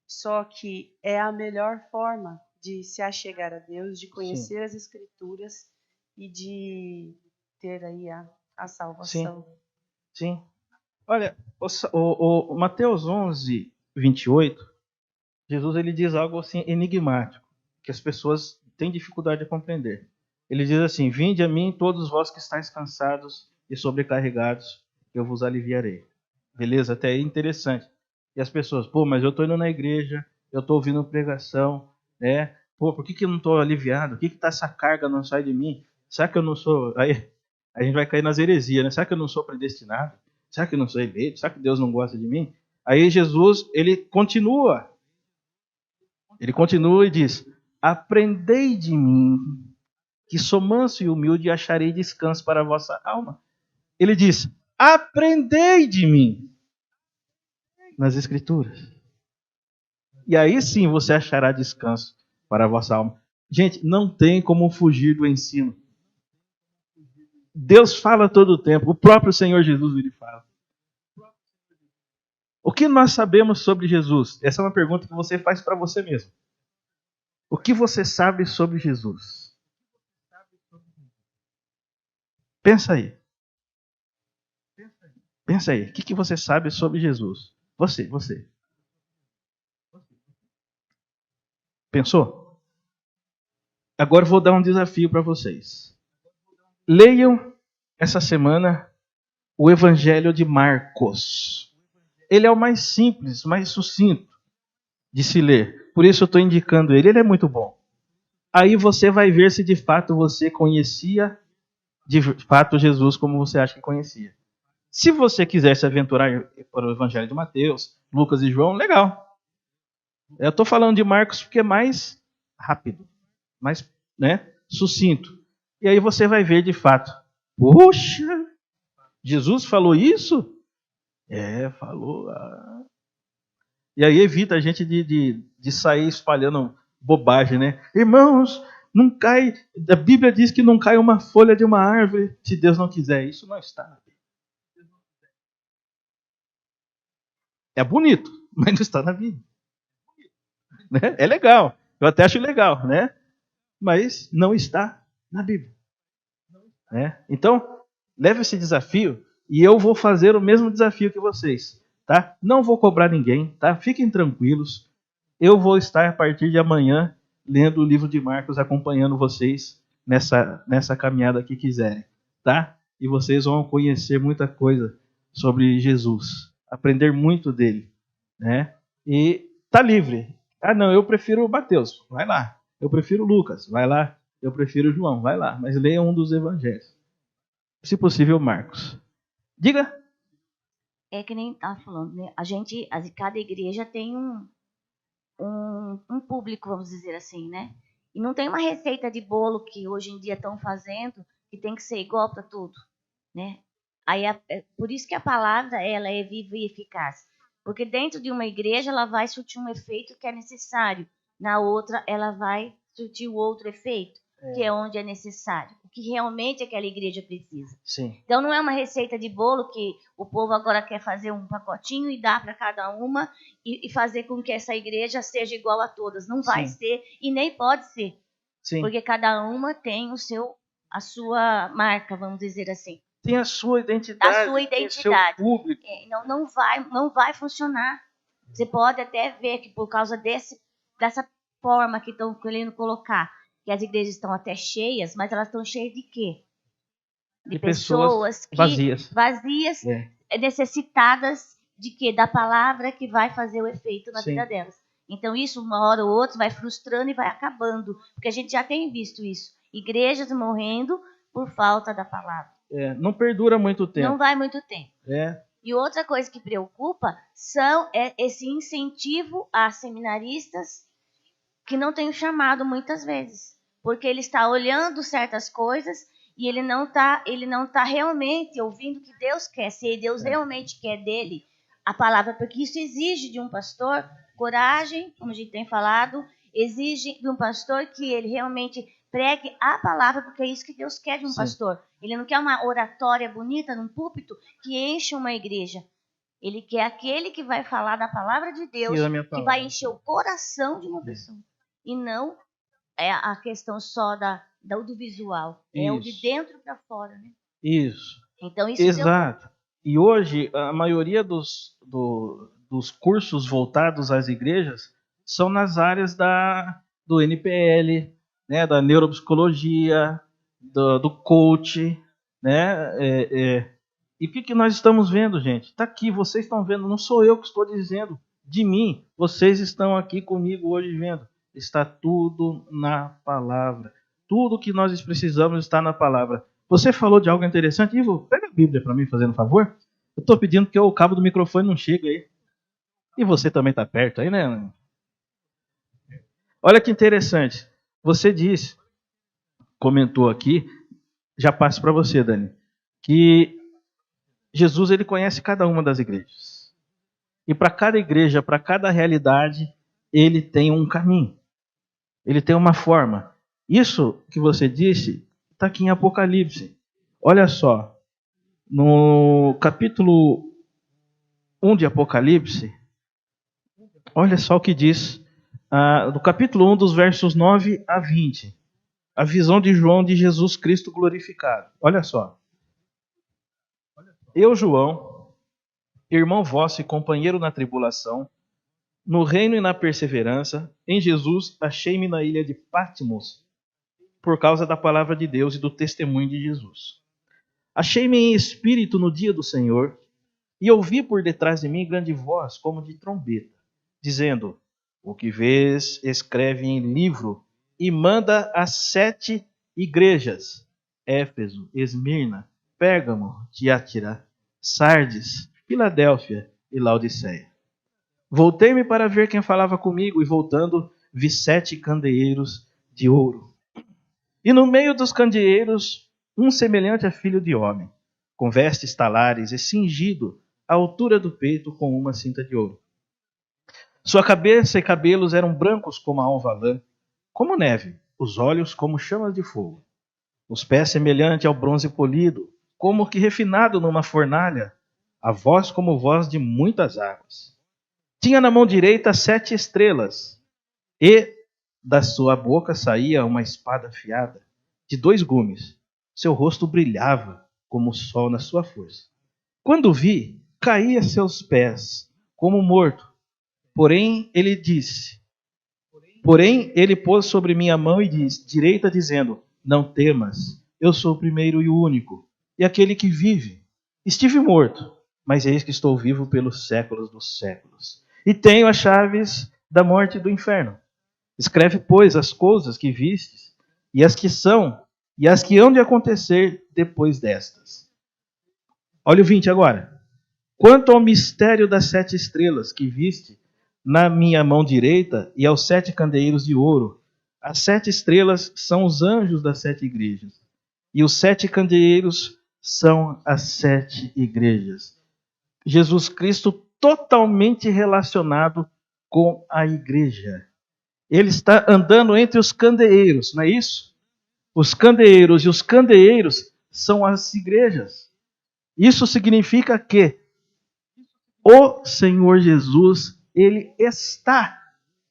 Só que é a melhor forma de se achegar a Deus, de conhecer as Escrituras e de ter aí a salvação. Sim. Olha, o Mateus 11, 28, Jesus ele diz algo assim enigmático, que as pessoas têm dificuldade de compreender. Ele diz assim, vinde a mim todos vós que estáis cansados e sobrecarregados, eu vos aliviarei. Beleza? Até aí interessante. E as pessoas, pô, mas eu estou indo na igreja, eu estou ouvindo pregação, né? Pô, por que eu não estou aliviado? Por que tá essa carga não sai de mim? Será que eu não sou... Aí a gente vai cair nas heresias, né? Será que eu não sou predestinado? Será que eu não sou eleito? Será que Deus não gosta de mim? Aí Jesus, ele continua e diz, aprendei de mim, que sou manso e humilde e acharei descanso para a vossa alma. Ele diz, aprendei de mim nas Escrituras. E aí sim você achará descanso para a vossa alma. Gente, não tem como fugir do ensino. Deus fala todo o tempo. O próprio Senhor Jesus, ele fala. O que nós sabemos sobre Jesus? Essa é uma pergunta que você faz para você mesmo. O que você sabe sobre Jesus? Pensa aí. Pensa aí. O que você sabe sobre Jesus? Você. Pensou? Agora eu vou dar um desafio para vocês. Leiam essa semana o Evangelho de Marcos. Ele é o mais simples, mais sucinto de se ler. Por isso eu estou indicando ele. Ele é muito bom. Aí você vai ver se de fato você conhecia de fato Jesus como você acha que conhecia. Se você quiser se aventurar para o Evangelho de Mateus, Lucas e João, legal. Eu estou falando de Marcos porque é mais rápido, mais sucinto. E aí você vai ver de fato. Poxa, Jesus falou isso? Falou. E aí evita a gente de sair espalhando bobagem, né? Irmãos, não cai. A Bíblia diz que não cai uma folha de uma árvore se Deus não quiser. Isso não está na Bíblia. É bonito, mas não está na Bíblia. Né? É legal. Eu até acho legal, né? Mas não está na Bíblia. Né? Então, leve esse desafio e eu vou fazer o mesmo desafio que vocês. Tá? Não vou cobrar ninguém, tá? Fiquem tranquilos. Eu vou estar a partir de amanhã lendo o livro de Marcos, acompanhando vocês nessa caminhada que quiserem, tá? E vocês vão conhecer muita coisa sobre Jesus, aprender muito dele, né? E tá livre. Ah, não, eu prefiro o Mateus, vai lá. Eu prefiro o Lucas, vai lá. Eu prefiro o João, vai lá. Mas leia um dos evangelhos. Se possível, Marcos. Diga. É que nem tá falando, né? Cada igreja tem um público, vamos dizer assim, né? E não tem uma receita de bolo que hoje em dia estão fazendo que tem que ser igual para tudo, né? Aí por isso que a palavra ela é viva e eficaz, porque dentro de uma igreja ela vai surtir um efeito que é necessário, na outra ela vai surtir o outro efeito, que é onde é necessário, o que realmente aquela igreja precisa. Sim. Então não é uma receita de bolo que o povo agora quer fazer um pacotinho e dar para cada uma e fazer com que essa igreja seja igual a todas. Não vai ser e nem pode ser. Sim. Porque cada uma tem a sua marca, vamos dizer assim. Tem a sua identidade. A sua identidade. Tem seu público. Não vai funcionar. Você pode até ver que por causa dessa forma que estão querendo colocar, que as igrejas estão até cheias, mas elas estão cheias de quê? De pessoas vazias, necessitadas de quê? Da palavra que vai fazer o efeito na vida delas. Então isso, uma hora ou outra, vai frustrando e vai acabando. Porque a gente já tem visto isso. Igrejas morrendo por falta da palavra. Não perdura muito tempo. Não vai muito tempo. E outra coisa que preocupa é esse incentivo a seminaristas que não tem o chamado muitas vezes. Porque ele está olhando certas coisas e ele não tá realmente ouvindo o que Deus quer. Se Deus realmente quer dele a palavra, porque isso exige de um pastor coragem, como a gente tem falado, exige de um pastor que ele realmente pregue a palavra, porque é isso que Deus quer de um pastor. Ele não quer uma oratória bonita num púlpito que enche uma igreja. Ele quer aquele que vai falar da palavra de Deus, que vai encher o coração de uma pessoa. E não é a questão só do visual. É o de dentro para fora, né? Isso. Então, isso exato. E hoje, a maioria dos cursos voltados às igrejas são nas áreas do NPL, né, da neuropsicologia, do coach, né, E o que nós estamos vendo, gente? Está aqui, vocês estão vendo, não sou eu que estou dizendo de mim. Vocês estão aqui comigo hoje vendo. Está tudo na palavra. Tudo que nós precisamos está na palavra. Você falou de algo interessante. Ivo, pega a Bíblia para mim, fazendo um favor. Eu estou pedindo porque o cabo do microfone não chega aí. E você também está perto aí, né? Olha que interessante. Você disse, comentou aqui, já passo para você, Dani, que Jesus ele conhece cada uma das igrejas. E para cada igreja, para cada realidade, ele tem um caminho. Ele tem uma forma. Isso que você disse está aqui em Apocalipse. Olha só. No capítulo 1 de Apocalipse, olha só o que diz. Do capítulo 1, dos versos 9 a 20. A visão de João de Jesus Cristo glorificado. Olha só. Eu, João, irmão vosso e companheiro na tribulação, no reino e na perseverança, em Jesus achei-me na ilha de Patmos, por causa da palavra de Deus e do testemunho de Jesus. Achei-me em espírito no dia do Senhor, e ouvi por detrás de mim grande voz, como de trombeta, dizendo: o que vês, escreve em livro, e manda às 7 igrejas: Éfeso, Esmirna, Pérgamo, Tiatira, Sardes, Filadélfia e Laodiceia. Voltei-me para ver quem falava comigo, e voltando, vi 7 candeeiros de ouro. E no meio dos candeeiros, um semelhante a filho de homem, com vestes talares e cingido à altura do peito com uma cinta de ouro. Sua cabeça e cabelos eram brancos como a alva lã, como neve, os olhos como chamas de fogo, os pés semelhante ao bronze polido, como que refinado numa fornalha, a voz como voz de muitas águas. Tinha na mão direita 7 estrelas, e da sua boca saía uma espada afiada, de 2 gumes. Seu rosto brilhava como o sol na sua força. Quando vi, caí a seus pés, como morto. Porém, ele pôs sobre minha mão e direita, dizendo: não temas, eu sou o primeiro e o único, e aquele que vive. Estive morto, mas eis que estou vivo pelos séculos dos séculos. E tenho as chaves da morte e do inferno. Escreve, pois, as coisas que vistes, e as que são, e as que hão de acontecer depois destas. Olha o 20 agora. Quanto ao mistério das 7 estrelas que viste na minha mão direita e aos 7 candeeiros de ouro, as 7 estrelas são os anjos das 7 igrejas, e os 7 candeeiros são as 7 igrejas. Jesus Cristo totalmente relacionado com a igreja. Ele está andando entre os candeeiros, não é isso? Os candeeiros, e os candeeiros são as igrejas. Isso significa que o Senhor Jesus, ele está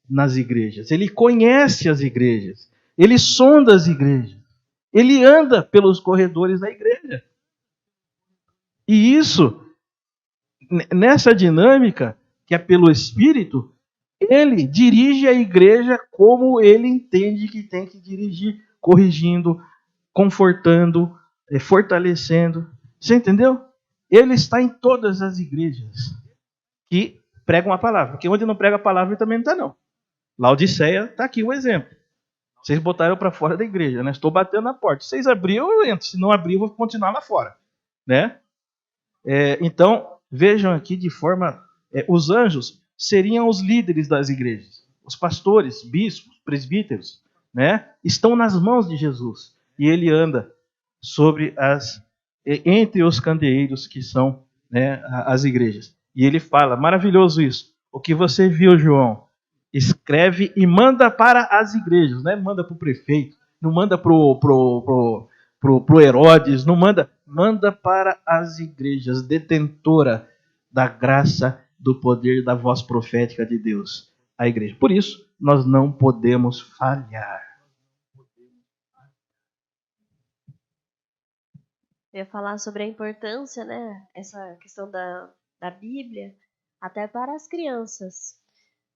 nas igrejas, ele conhece as igrejas, ele sonda as igrejas, ele anda pelos corredores da igreja. E isso, nessa dinâmica, que é pelo Espírito, ele dirige a igreja como ele entende que tem que dirigir, corrigindo, confortando, fortalecendo. Você entendeu? Ele está em todas as igrejas que pregam a palavra. Porque onde não prega a palavra também não está, não. Laodiceia está aqui o exemplo. Vocês botaram para fora da igreja, né? Estou batendo na porta. Se vocês abrirem, eu entro. Se não abrir, eu vou continuar lá fora. Né? Então, vejam aqui de forma... os anjos seriam os líderes das igrejas. Os pastores, bispos, presbíteros, né? Estão nas mãos de Jesus. E ele anda entre os candeeiros que são, né, as igrejas. E ele fala, maravilhoso isso. O que você viu, João, escreve e manda para as igrejas. Não é manda para o prefeito, não manda para o Herodes, não manda para as igrejas, detentora da graça, do poder, da voz profética de Deus, a igreja. Por isso, nós não podemos falhar. Eu ia falar sobre a importância, né, essa questão da Bíblia, até para as crianças,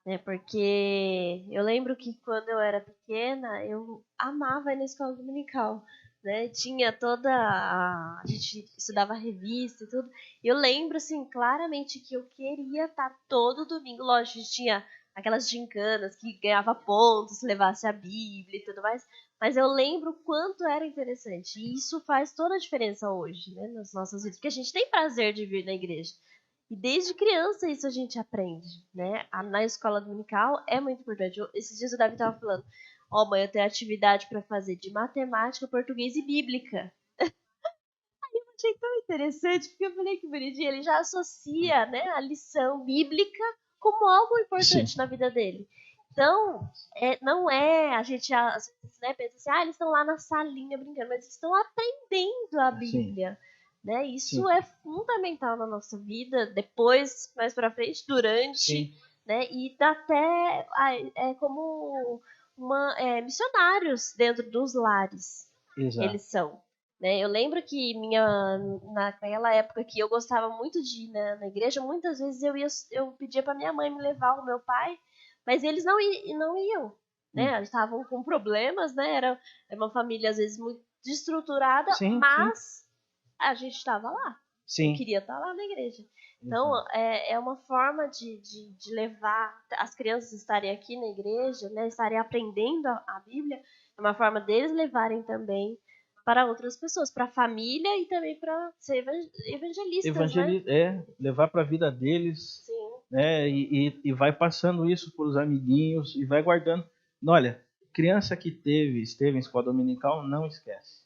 né, porque eu lembro que quando eu era pequena, eu amava ir na escola dominical, né? Tinha a gente estudava revista e tudo. E eu lembro, assim, claramente que eu queria estar todo domingo. Lógico, a gente tinha aquelas gincanas que ganhava pontos se levasse a Bíblia e tudo mais. Mas eu lembro o quanto era interessante. E isso faz toda a diferença hoje, né? Nas nossas vidas. Porque a gente tem prazer de vir na igreja. E desde criança isso a gente aprende, né? Na escola dominical é muito importante. Esses dias o Davi estava falando, ó, mãe, eu tenho atividade para fazer de matemática, português e bíblica. Eu achei tão interessante, porque eu falei que bonitinho, ele já associa, né, a lição bíblica como algo importante Sim. na vida dele. Então, não é, a gente às vezes, né, pensa assim, eles estão lá na salinha brincando, mas eles estão aprendendo a Bíblia. Né? Isso Sim. é fundamental na nossa vida, depois, mais pra frente, durante, Sim. né? E dá até como missionários dentro dos lares. Exato. Eles são. Né? Eu lembro que naquela época que eu gostava muito de ir na igreja, muitas vezes eu pedia para minha mãe me levar, o meu pai, mas eles não iam. Né? Eles estavam com problemas, né? Era uma família às vezes muito desestruturada, Sim, mas a gente estava lá. Sim. Eu queria estar lá na igreja. Então, é uma forma de levar as crianças estarem aqui na igreja, né, estarem aprendendo a Bíblia, é uma forma deles levarem também para outras pessoas, para a família e também para ser evangelistas, né? Levar para a vida deles, Sim. né? E vai passando isso para os amiguinhos e vai guardando. Olha, criança que esteve em escola dominical, não esquece.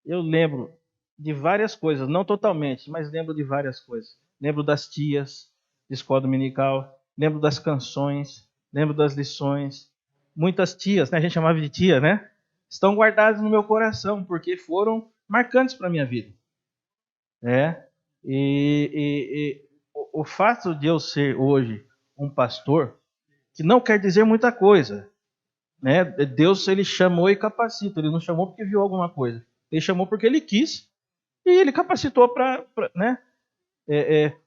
Eu lembro de várias coisas, não totalmente, mas lembro de várias coisas. Lembro das tias de escola dominical, lembro das canções, lembro das lições. Muitas tias, né? A gente chamava de tia, né? Estão guardadas no meu coração, porque foram marcantes para a minha vida. E o fato de eu ser hoje um pastor, que não quer dizer muita coisa, né? Deus, ele chamou e capacita, ele não chamou porque viu alguma coisa. Ele chamou porque ele quis e ele capacitou para, né?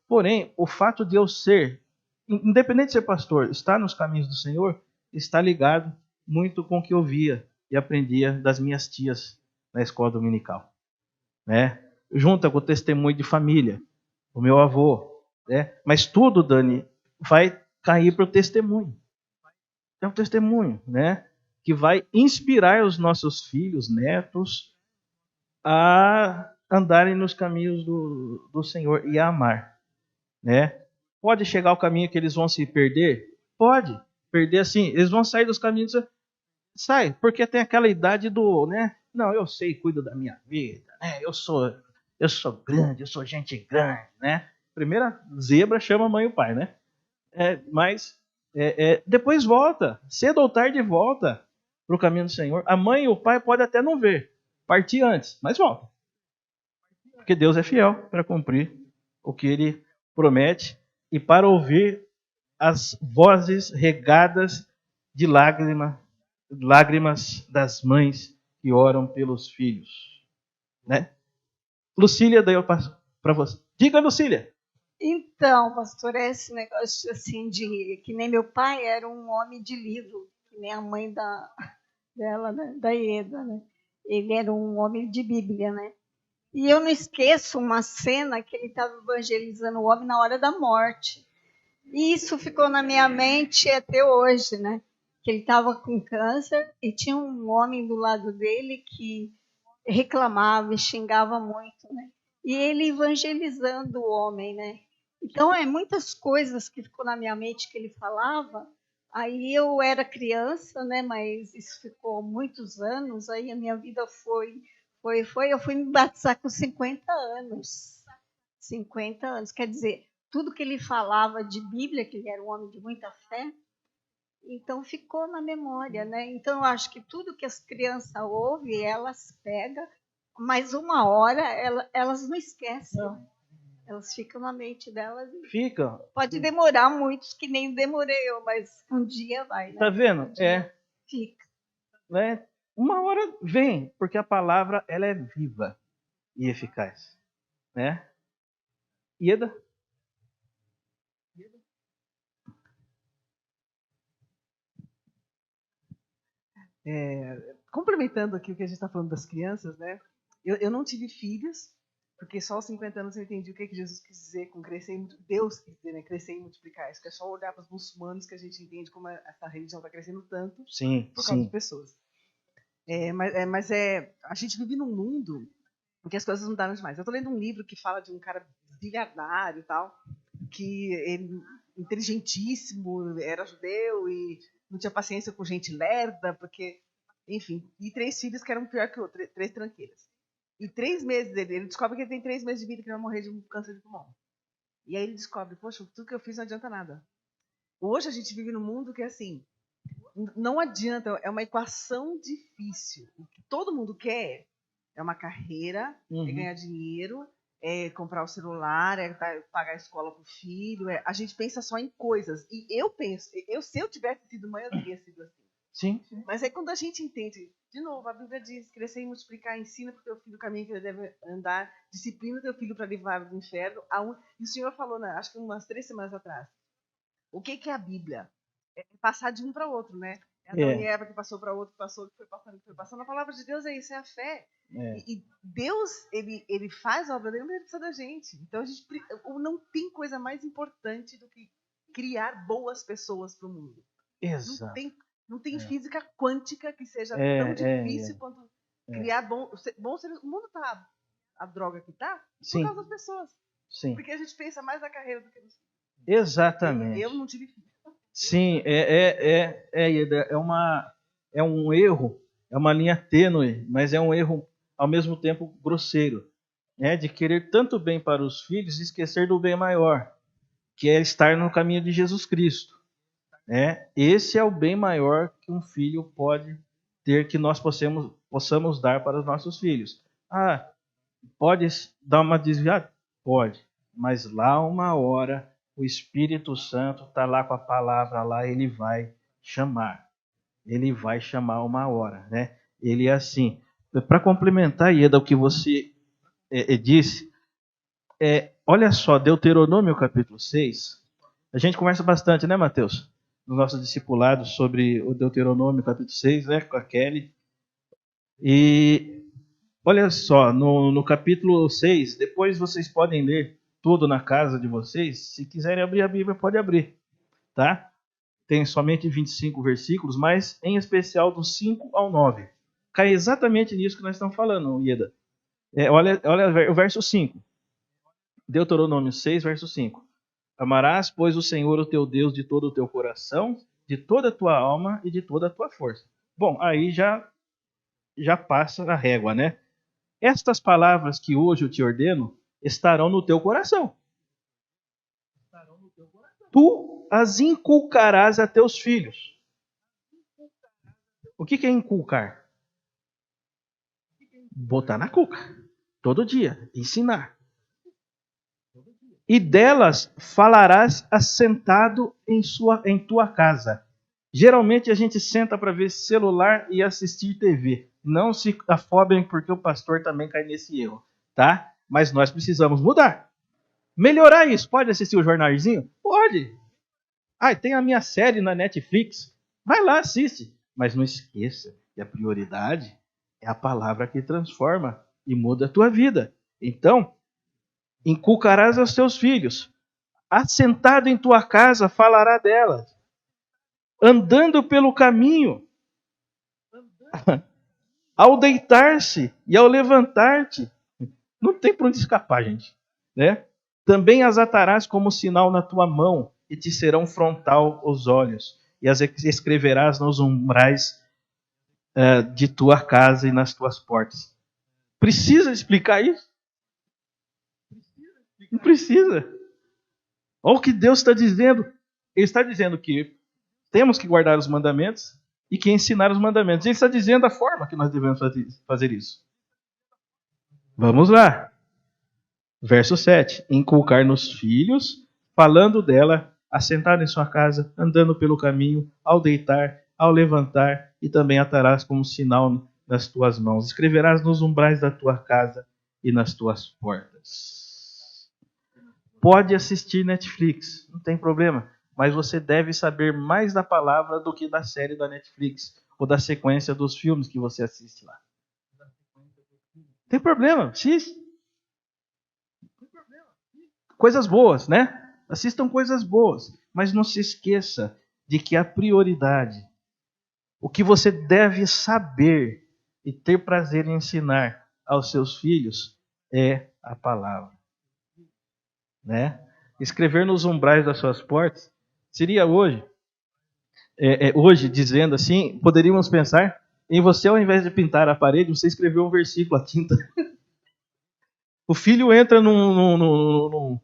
Porém, o fato de eu ser, independente de ser pastor, estar nos caminhos do Senhor, está ligado muito com o que eu via e aprendia das minhas tias na escola dominical, né? Junta com o testemunho de família, o meu avô, né? Mas tudo, Dani, vai cair para o testemunho. É um testemunho, né? Que vai inspirar os nossos filhos, netos, a andarem nos caminhos do Senhor e a amar, né? Pode chegar o caminho que eles vão se perder? Pode. Perder assim, eles vão sair dos caminhos. Sai, porque tem aquela idade do, né? Não, eu sei, cuido da minha vida, né? Eu sou grande, eu sou gente grande, né? Primeira zebra chama a mãe e o pai, né? Mas depois volta, cedo ou tarde volta para o caminho do Senhor. A mãe e o pai podem até não ver, partir antes, mas volta. Porque Deus é fiel para cumprir o que Ele promete e para ouvir as vozes regadas de lágrimas das mães que oram pelos filhos, né? Lucília, daí eu passo para você. Diga, Lucília. Então, pastor, esse negócio assim de que nem meu pai era um homem de livro, que nem a mãe dela, né, da Ieda, né? Ele era um homem de Bíblia, né? E eu não esqueço uma cena que ele estava evangelizando o homem na hora da morte. E isso ficou na minha mente até hoje, né? Que ele estava com câncer e tinha um homem do lado dele que reclamava e xingava muito, né? E ele evangelizando o homem, né? Então, muitas coisas que ficou na minha mente que ele falava. Aí eu era criança, né? Mas isso ficou muitos anos. Aí a minha vida foi. Eu fui me batizar com 50 anos. 50 anos. Quer dizer, tudo que ele falava de Bíblia, que ele era um homem de muita fé, então ficou na memória, né? Então eu acho que tudo que as crianças ouvem, elas pegam, mas uma hora elas não esquecem. Não. Elas ficam na mente delas. Fica. Pode demorar muitos, que nem demorei eu, mas um dia vai. Né? Tá vendo? Fica. Né? Uma hora vem, porque a palavra ela é viva e eficaz, né? Ieda? complementando aqui o que a gente está falando das crianças, né? Eu não tive filhos, porque só aos 50 anos eu entendi o que Jesus quis dizer com crescer e Deus quis dizer, né? Crescer e multiplicar. Isso que é só olhar para os muçulmanos que a gente entende como essa religião está crescendo tanto Sim, por causa de pessoas. Mas a gente vive num mundo em que as coisas mudaram demais. Eu estou lendo um livro que fala de um cara bilhardário e tal, que ele, inteligentíssimo, era judeu e não tinha paciência com gente lerda, porque, enfim, e 3 filhos que eram pior que o outro, 3 tranqueiras. E 3 meses ele descobre que ele tem 3 meses de vida que ele vai morrer de um câncer de pulmão. E aí ele descobre, poxa, tudo que eu fiz não adianta nada. Hoje a gente vive num mundo que, assim, não adianta, é uma equação difícil. O que todo mundo quer é uma carreira, é ganhar dinheiro, é comprar o celular, é pagar a escola pro filho. A gente pensa só em coisas. E eu penso, se eu tivesse sido mãe, eu teria sido assim. Sim. Mas aí quando a gente entende, de novo, a Bíblia diz, crescer e multiplicar, ensina para o teu filho o caminho que ele deve andar, disciplina o teu filho para livrar do inferno. E o Senhor falou, né, acho que umas 3 semanas atrás, o que é a Bíblia? É passar de um para outro, né? Adão e Eva que passou para outro, que foi passando. A palavra de Deus é isso, é a fé. E Deus, ele faz a obra dele, mas ele precisa da gente. Então, não tem coisa mais importante do que criar boas pessoas para o mundo. Exato. Não tem física quântica que seja tão difícil quanto criar bons seres. O mundo tá a droga que tá por causa das pessoas. Sim. Porque a gente pensa mais na carreira do que nos... Exatamente. Eu não tive filho. Sim, é um erro, é uma linha tênue, mas é um erro ao mesmo tempo grosseiro, né? De querer tanto bem para os filhos e esquecer do bem maior, que é estar no caminho de Jesus Cristo. Esse é o bem maior que um filho pode ter, que nós possamos dar para os nossos filhos. Pode dar uma desviada? Pode, mas lá uma hora o Espírito Santo está lá com a palavra lá, ele vai chamar. Ele vai chamar uma hora, né? Ele é assim. Para complementar, Ieda, o que você disse, olha só, Deuteronômio capítulo 6, a gente conversa bastante, né, Mateus? Nos nossos discipulados sobre o Deuteronômio capítulo 6, né, com a Kelly. E olha só, no capítulo 6, depois vocês podem ler tudo na casa de vocês. Se quiserem abrir a Bíblia, pode abrir, tá? Tem somente 25 versículos, mas em especial do 5 ao 9. Cai exatamente nisso que nós estamos falando, Ieda. Olha o verso 5. Deuteronômio 6, verso 5. Amarás, pois, o Senhor, o teu Deus, de todo o teu coração, de toda a tua alma e de toda a tua força. Bom, aí já passa a régua, né? Estas palavras que hoje eu te ordeno estarão no teu coração. Tu as inculcarás a teus filhos. O que é inculcar? Botar na cuca. Todo dia. Ensinar. E delas falarás assentado em tua casa. Geralmente a gente senta para ver celular e assistir TV. Não se afobem porque o pastor também cai nesse erro, tá? Mas nós precisamos mudar. Melhorar isso. Pode assistir o jornalzinho? Pode. Tem a minha série na Netflix. Vai lá, assiste. Mas não esqueça que a prioridade é a palavra que transforma e muda a tua vida. Então, inculcarás aos teus filhos. Assentado em tua casa, falará delas. Andando pelo caminho. Ao deitar-se e ao levantar-te. Não tem por onde escapar, gente. Né? Também as atarás como sinal na tua mão, e te serão frontal os olhos, e as escreverás nos umbrais de tua casa e nas tuas portas. Precisa explicar isso? Não precisa. Olha o que Deus está dizendo. Ele está dizendo que temos que guardar os mandamentos e que ensinar os mandamentos. Ele está dizendo a forma que nós devemos fazer isso. Vamos lá. Verso 7. Inculcar nos filhos, falando dela, assentado em sua casa, andando pelo caminho, ao deitar, ao levantar, e também atarás como sinal nas tuas mãos. Escreverás nos umbrais da tua casa e nas tuas portas. Pode assistir Netflix, não tem problema, mas você deve saber mais da palavra do que da série da Netflix. ou da sequência dos filmes que você assiste lá. Tem problema, assiste. Coisas boas, né? Assistam coisas boas, mas não se esqueça de que a prioridade, o que você deve saber e ter prazer em ensinar aos seus filhos é a palavra, né? Escrever nos umbrais das suas portas seria hoje, hoje dizendo assim, poderíamos pensar em você, ao invés de pintar a parede, você escreveu um versículo à tinta. O filho entra num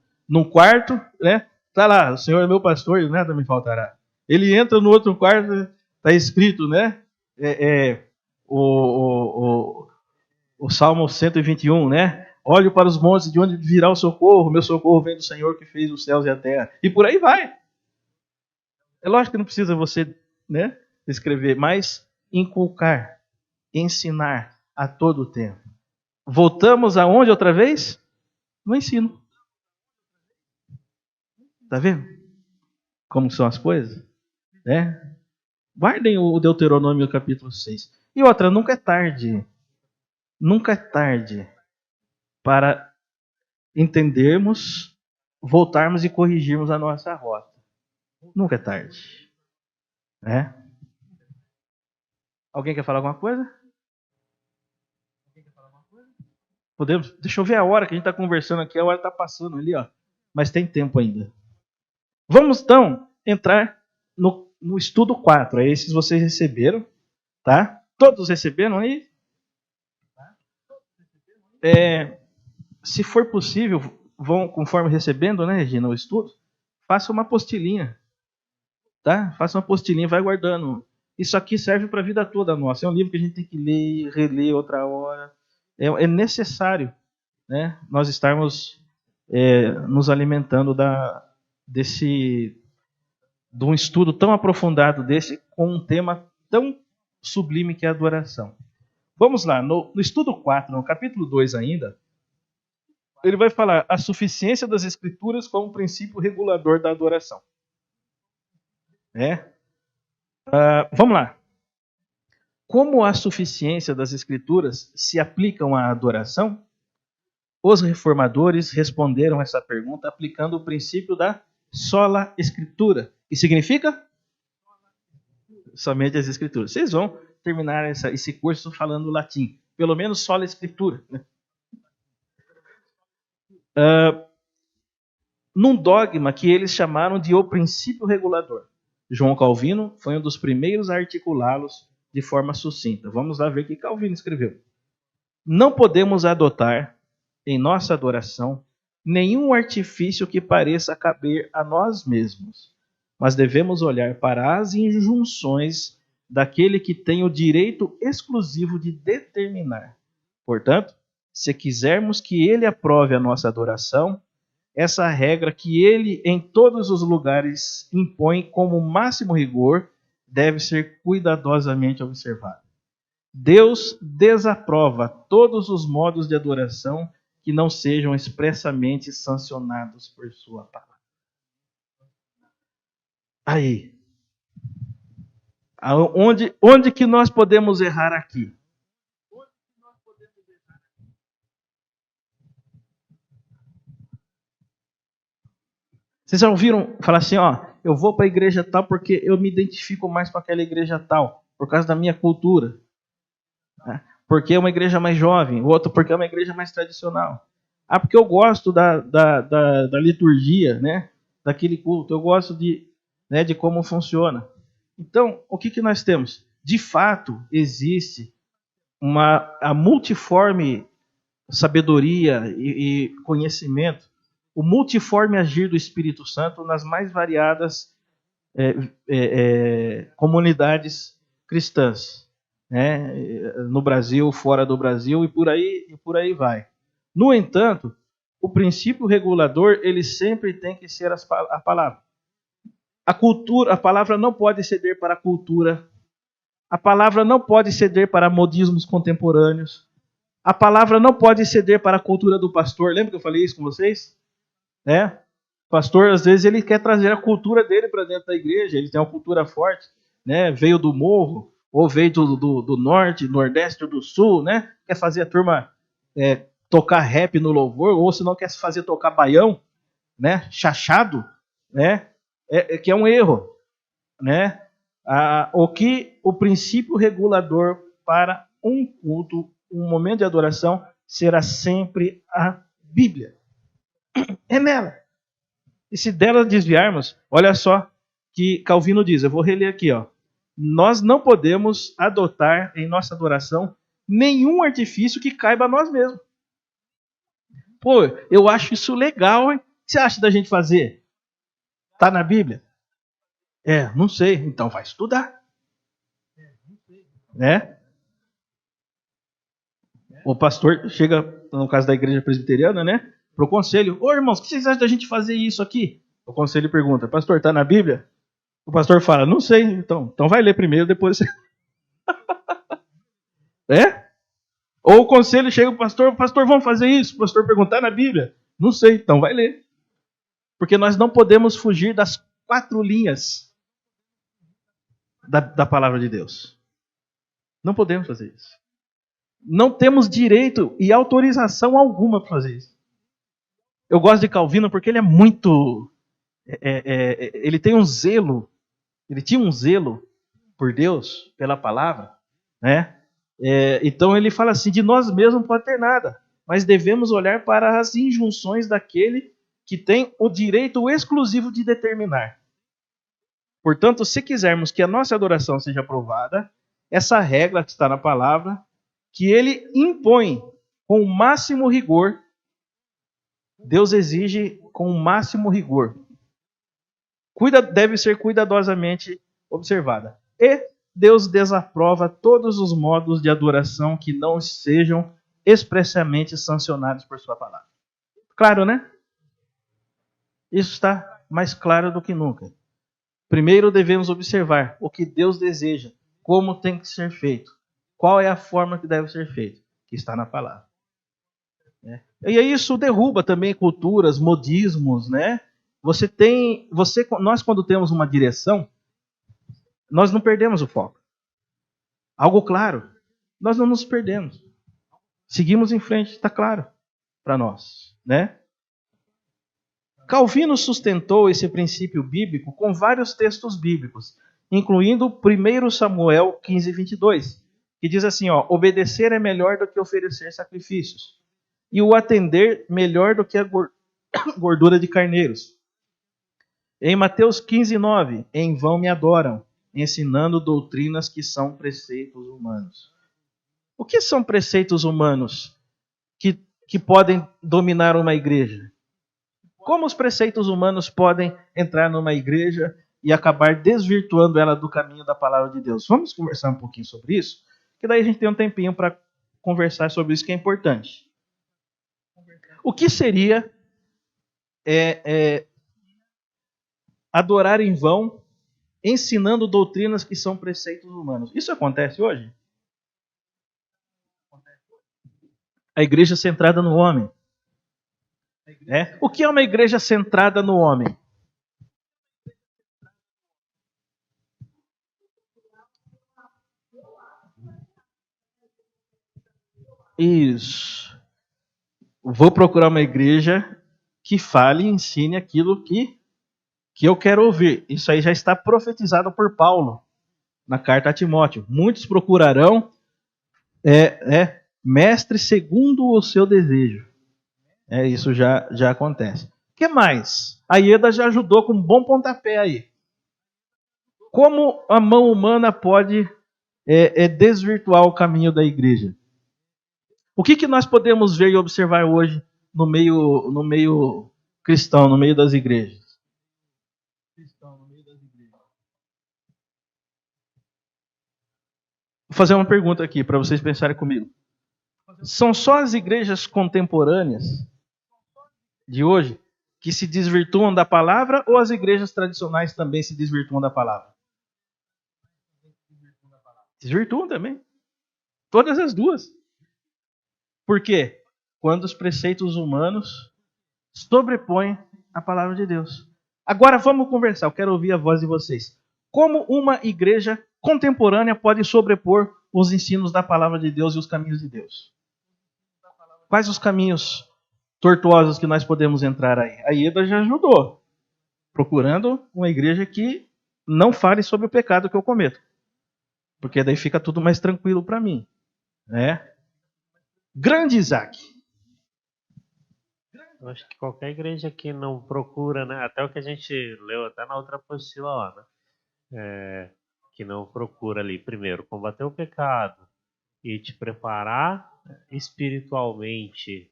quarto, né? Tá lá, o Senhor é meu pastor e nada me faltará. Ele entra no outro quarto, está escrito, né? O Salmo 121, né? Olho para os montes, de onde virá o socorro? Meu socorro vem do Senhor que fez os céus e a terra. E por aí vai. É lógico que não precisa você, né, escrever, mas inculcar, ensinar a todo tempo. Voltamos aonde outra vez? No ensino. Tá vendo como são as coisas? Né? Guardem o Deuteronômio capítulo 6. E outra, nunca é tarde. Nunca é tarde para entendermos, voltarmos e corrigirmos a nossa rota. Nunca é tarde. Né? Alguém quer falar alguma coisa? Podemos? Deixa eu ver a hora que a gente está conversando aqui. A hora está passando ali, ó. Mas tem tempo ainda. Vamos então entrar no estudo 4. Esses vocês receberam, tá? Todos receberam aí? Se for possível, vão conforme recebendo, né, Regina, o estudo, faça uma apostilinha, tá? Faça uma apostilinha, vai guardando. Isso aqui serve para a vida toda nossa. É um livro que a gente tem que ler, reler outra hora. É necessário, né, nós estarmos nos alimentando de um estudo tão aprofundado desse, com um tema tão sublime que é a adoração. Vamos lá, no estudo 4, no capítulo 2 ainda, ele vai falar a suficiência das Escrituras como princípio regulador da adoração. Vamos lá. Como a suficiência das Escrituras se aplicam à adoração? Os reformadores responderam essa pergunta aplicando o princípio da sola Escritura. Que significa? Somente as Escrituras. Vocês vão terminar esse curso falando latim. Pelo menos sola Escritura. Né? Num dogma que eles chamaram de o princípio regulador. João Calvino foi um dos primeiros a articulá-los de forma sucinta. Vamos lá ver o que Calvino escreveu. Não podemos adotar em nossa adoração nenhum artifício que pareça caber a nós mesmos, mas devemos olhar para as injunções daquele que tem o direito exclusivo de determinar. Portanto, se quisermos que ele aprove a nossa adoração, essa regra que ele em todos os lugares impõe como máximo rigor deve ser cuidadosamente observada. Deus desaprova todos os modos de adoração que não sejam expressamente sancionados por sua palavra. Aí, onde que nós podemos errar aqui? Vocês já ouviram falar assim, ó, eu vou para a igreja tal porque eu me identifico mais com aquela igreja tal, por causa da minha cultura. Né? Porque é uma igreja mais jovem, o outro porque é uma igreja mais tradicional. Ah, porque eu gosto da liturgia, né? Daquele culto, eu gosto de como funciona. Então, o que nós temos? De fato, existe a multiforme sabedoria e conhecimento, o multiforme agir do Espírito Santo nas mais variadas comunidades cristãs, né? No Brasil, fora do Brasil e por aí vai. No entanto, o princípio regulador ele sempre tem que ser a palavra. A palavra não pode ceder para a cultura. A palavra não pode ceder para modismos contemporâneos. A palavra não pode ceder para a cultura do pastor. Lembra que eu falei isso com vocês? O pastor, às vezes, ele quer trazer a cultura dele para dentro da igreja. Ele tem uma cultura forte, né? Veio do morro, ou veio do norte, nordeste ou do sul, né? Quer fazer a turma tocar rap no louvor, ou se não quer fazer tocar baião, né? Chachado, né? Que é um erro, né? O princípio regulador para um culto, um momento de adoração, será sempre a Bíblia. É nela. E se dela desviarmos, olha só que Calvino diz, eu vou reler aqui, ó. Nós não podemos adotar em nossa adoração nenhum artifício que caiba a nós mesmos. Pô, eu acho isso legal, hein? O que você acha da gente fazer? Tá na Bíblia? Não sei. Então vai estudar. Né? O pastor chega, no caso da igreja presbiteriana, né? Pro conselho. Ô irmãos, o que vocês acham da gente fazer isso aqui? O conselho pergunta, pastor, tá na Bíblia? O pastor fala, não sei. Então vai ler primeiro, depois você... Ou o conselho chega pro pastor, vamos fazer isso? O pastor pergunta, tá na Bíblia? Não sei, então vai ler. Porque nós não podemos fugir das 4 linhas da palavra de Deus. Não podemos fazer isso. Não temos direito e autorização alguma para fazer isso. Eu gosto de Calvino porque ele é muito... ele tem um zelo. Ele tinha um zelo por Deus, pela palavra. Né? Então ele fala assim, de nós mesmos não pode ter nada. Mas devemos olhar para as injunções daquele que tem o direito exclusivo de determinar. Portanto, se quisermos que a nossa adoração seja aprovada, essa regra que está na palavra, que ele impõe com o máximo rigor, Deus exige com o máximo rigor. Deve ser cuidadosamente observada. E Deus desaprova todos os modos de adoração que não sejam expressamente sancionados por sua palavra. Claro, né? Isso está mais claro do que nunca. Primeiro devemos observar o que Deus deseja, como tem que ser feito, qual é a forma que deve ser feito, que está na palavra. E aí isso derruba também culturas, modismos, né? Nós quando temos uma direção, nós não perdemos o foco. Algo claro, nós não nos perdemos. Seguimos em frente, está claro para nós, né? Calvino sustentou esse princípio bíblico com vários textos bíblicos, incluindo 1 Samuel 15, 22, que diz assim, ó, obedecer é melhor do que oferecer sacrifícios, e o atender melhor do que a gordura de carneiros. Em Mateus 15, 9, em vão me adoram, ensinando doutrinas que são preceitos humanos. O que são preceitos humanos que podem dominar uma igreja? Como os preceitos humanos podem entrar numa igreja e acabar desvirtuando ela do caminho da palavra de Deus? Vamos conversar um pouquinho sobre isso, que daí a gente tem um tempinho para conversar sobre isso que é importante. O que seria adorar em vão, ensinando doutrinas que são preceitos humanos? Isso acontece hoje? A igreja centrada no homem. O que é uma igreja centrada no homem? Isso. Vou procurar uma igreja que fale e ensine aquilo que eu quero ouvir. Isso aí já está profetizado por Paulo na carta a Timóteo. Muitos procurarão mestre segundo o seu desejo. Isso já acontece. O que mais? A Ieda já ajudou com um bom pontapé aí. Como a mão humana pode desvirtuar o caminho da igreja? O que nós podemos ver e observar hoje no meio cristão, no meio das igrejas? Vou fazer uma pergunta aqui para vocês pensarem comigo. São só as igrejas contemporâneas de hoje que se desvirtuam da palavra ou as igrejas tradicionais também se desvirtuam da palavra? Desvirtuam também. Todas as duas. Por quê? Quando os preceitos humanos sobrepõem a palavra de Deus. Agora vamos conversar, eu quero ouvir a voz de vocês. Como uma igreja contemporânea pode sobrepor os ensinos da palavra de Deus e os caminhos de Deus? Quais os caminhos tortuosos que nós podemos entrar aí? A Ieda já ajudou, procurando uma igreja que não fale sobre o pecado que eu cometo, porque daí fica tudo mais tranquilo para mim, né? Grande Isaac. Eu acho que qualquer igreja que não procura, né? Até o que a gente leu até na outra apostila lá, né? Que não procura ali, primeiro, combater o pecado e te preparar espiritualmente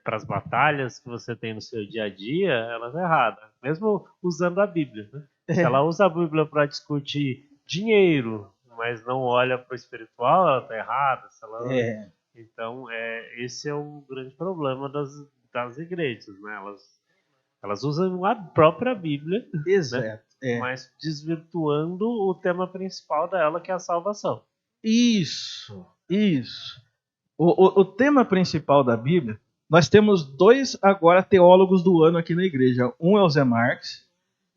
para as batalhas que você tem no seu dia a dia, ela está errada. Mesmo usando a Bíblia, né? Se ela usa a Bíblia para discutir dinheiro, mas não olha para o espiritual, ela está errada. Se ela... Então, esse é um grande problema das igrejas, né? Elas usam a própria Bíblia, né? Mas desvirtuando o tema principal dela, que é a salvação. Isso. O tema principal da Bíblia, nós temos 2 agora teólogos do ano aqui na igreja. Um é o Zé Marques,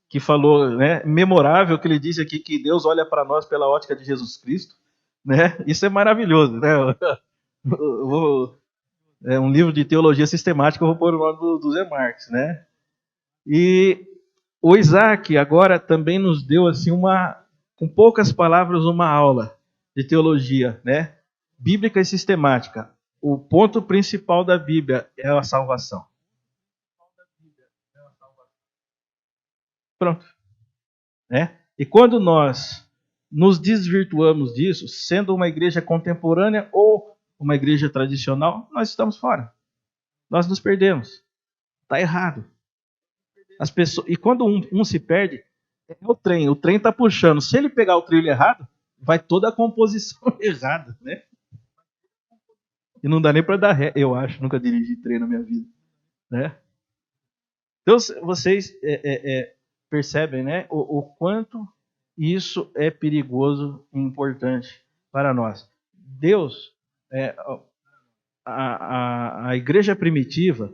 que falou, né, memorável, que ele disse aqui que Deus olha para nós pela ótica de Jesus Cristo, né? Isso é maravilhoso, né? Um livro de teologia sistemática, eu vou pôr o nome do Zé Marques, né? E o Isaac agora também nos deu assim com poucas palavras, uma aula de teologia, né? Bíblica e sistemática. O ponto principal da Bíblia é a salvação. Pronto. Né? E quando nós nos desvirtuamos disso, sendo uma igreja contemporânea ou uma igreja tradicional, nós estamos fora. Nós nos perdemos. Está errado. As pessoas, e quando um se perde, é o trem está puxando. Se ele pegar o trilho errado, vai toda a composição errada, né? E não dá nem para dar ré, eu acho. Nunca dirigi trem na minha vida, né? Então, vocês percebem, né, o quanto isso é perigoso e importante para nós. Deus, a igreja primitiva,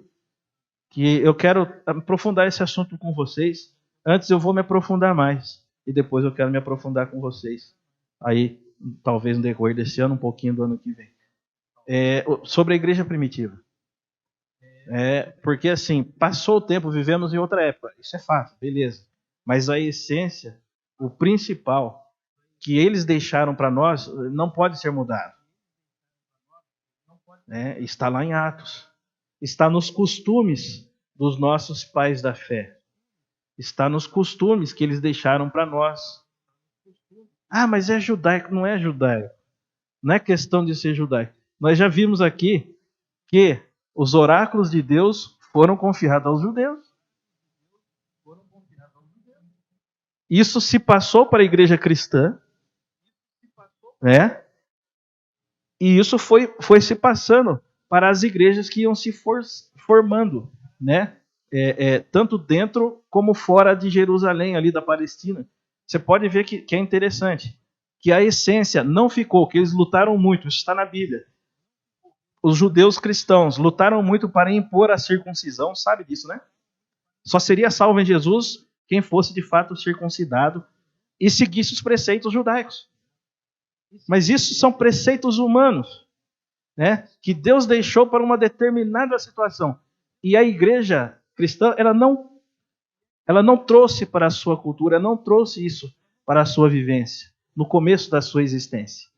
que eu quero aprofundar esse assunto com vocês. Antes eu vou me aprofundar mais, e depois eu quero me aprofundar com vocês. Aí, talvez no decorrer desse ano, um pouquinho do ano que vem. Sobre a igreja primitiva. Porque assim, passou o tempo, vivemos em outra época. Isso é fato, beleza. Mas a essência, o principal, que eles deixaram para nós, não pode ser mudado. Está lá em Atos. Está nos costumes dos nossos pais da fé. Está nos costumes que eles deixaram para nós. Ah, mas é judaico. Não é judaico. Não é questão de ser judaico. Nós já vimos aqui que os oráculos de Deus foram confiados aos judeus. Isso se passou para a igreja cristã, né? E isso foi se passando para as igrejas que iam se formando, né? Tanto dentro como fora de Jerusalém, ali da Palestina. Você pode ver que é interessante, que a essência não ficou, que eles lutaram muito, isso está na Bíblia. Os judeus cristãos lutaram muito para impor a circuncisão, sabe disso, né? Só seria salvo em Jesus quem fosse de fato circuncidado e seguisse os preceitos judaicos. Mas isso são preceitos humanos, né? Que Deus deixou para uma determinada situação. E a igreja cristã, ela não trouxe para a sua cultura, não trouxe isso para a sua vivência, no começo da sua existência.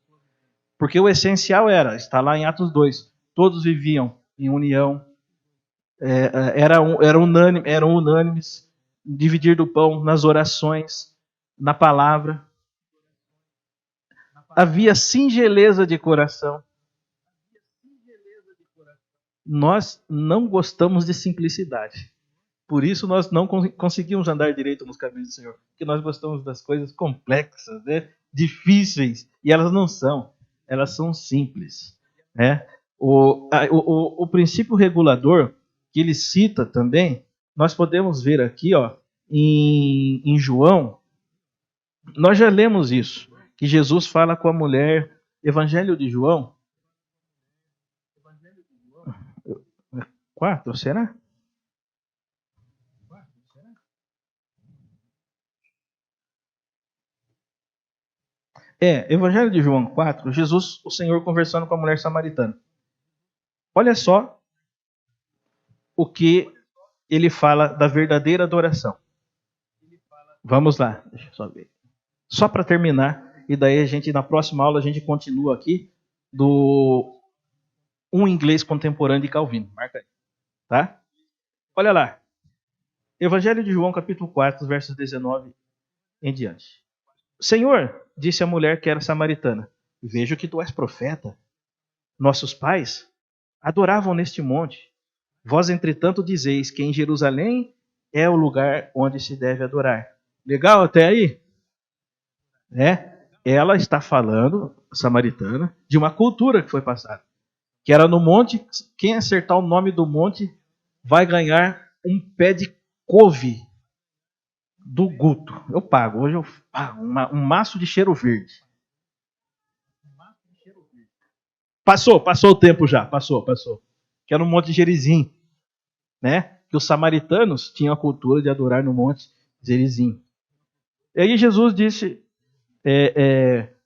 Porque o essencial está lá em Atos 2, todos viviam em união, eram unânimes, dividir do pão, nas orações, na palavra. Havia singeleza de coração. Nós não gostamos de simplicidade. Por isso nós não conseguimos andar direito nos caminhos do Senhor. Porque nós gostamos das coisas complexas, né? Difíceis. E elas não são. Elas são simples, né? O princípio regulador, que ele cita também, nós podemos ver aqui, em João. Nós já lemos isso, que Jesus fala com a mulher, Evangelho de João. 4, será? Evangelho de João 4, Jesus, o Senhor conversando com a mulher samaritana. Olha só o que ele fala da verdadeira adoração. Vamos lá, deixa eu só ver. Só para terminar, e daí na próxima aula a gente continua aqui do Um Inglês Contemporâneo de Calvino. Marca aí, tá? Olha lá. Evangelho de João, capítulo 4, versos 19 em diante. Senhor, disse a mulher que era samaritana, vejo que tu és profeta. Nossos pais adoravam neste monte. Vós, entretanto, dizeis que em Jerusalém é o lugar onde se deve adorar. Legal até aí? Ela está falando, samaritana, de uma cultura que foi passada. Que era no monte, quem acertar o nome do monte vai ganhar um pé de couve do Guto. Eu pago, hoje eu pago um maço de cheiro verde. Passou o tempo já, passou. Que era no Monte Gerizim, né? Que os samaritanos tinham a cultura de adorar no Monte Gerizim. E aí Jesus disse,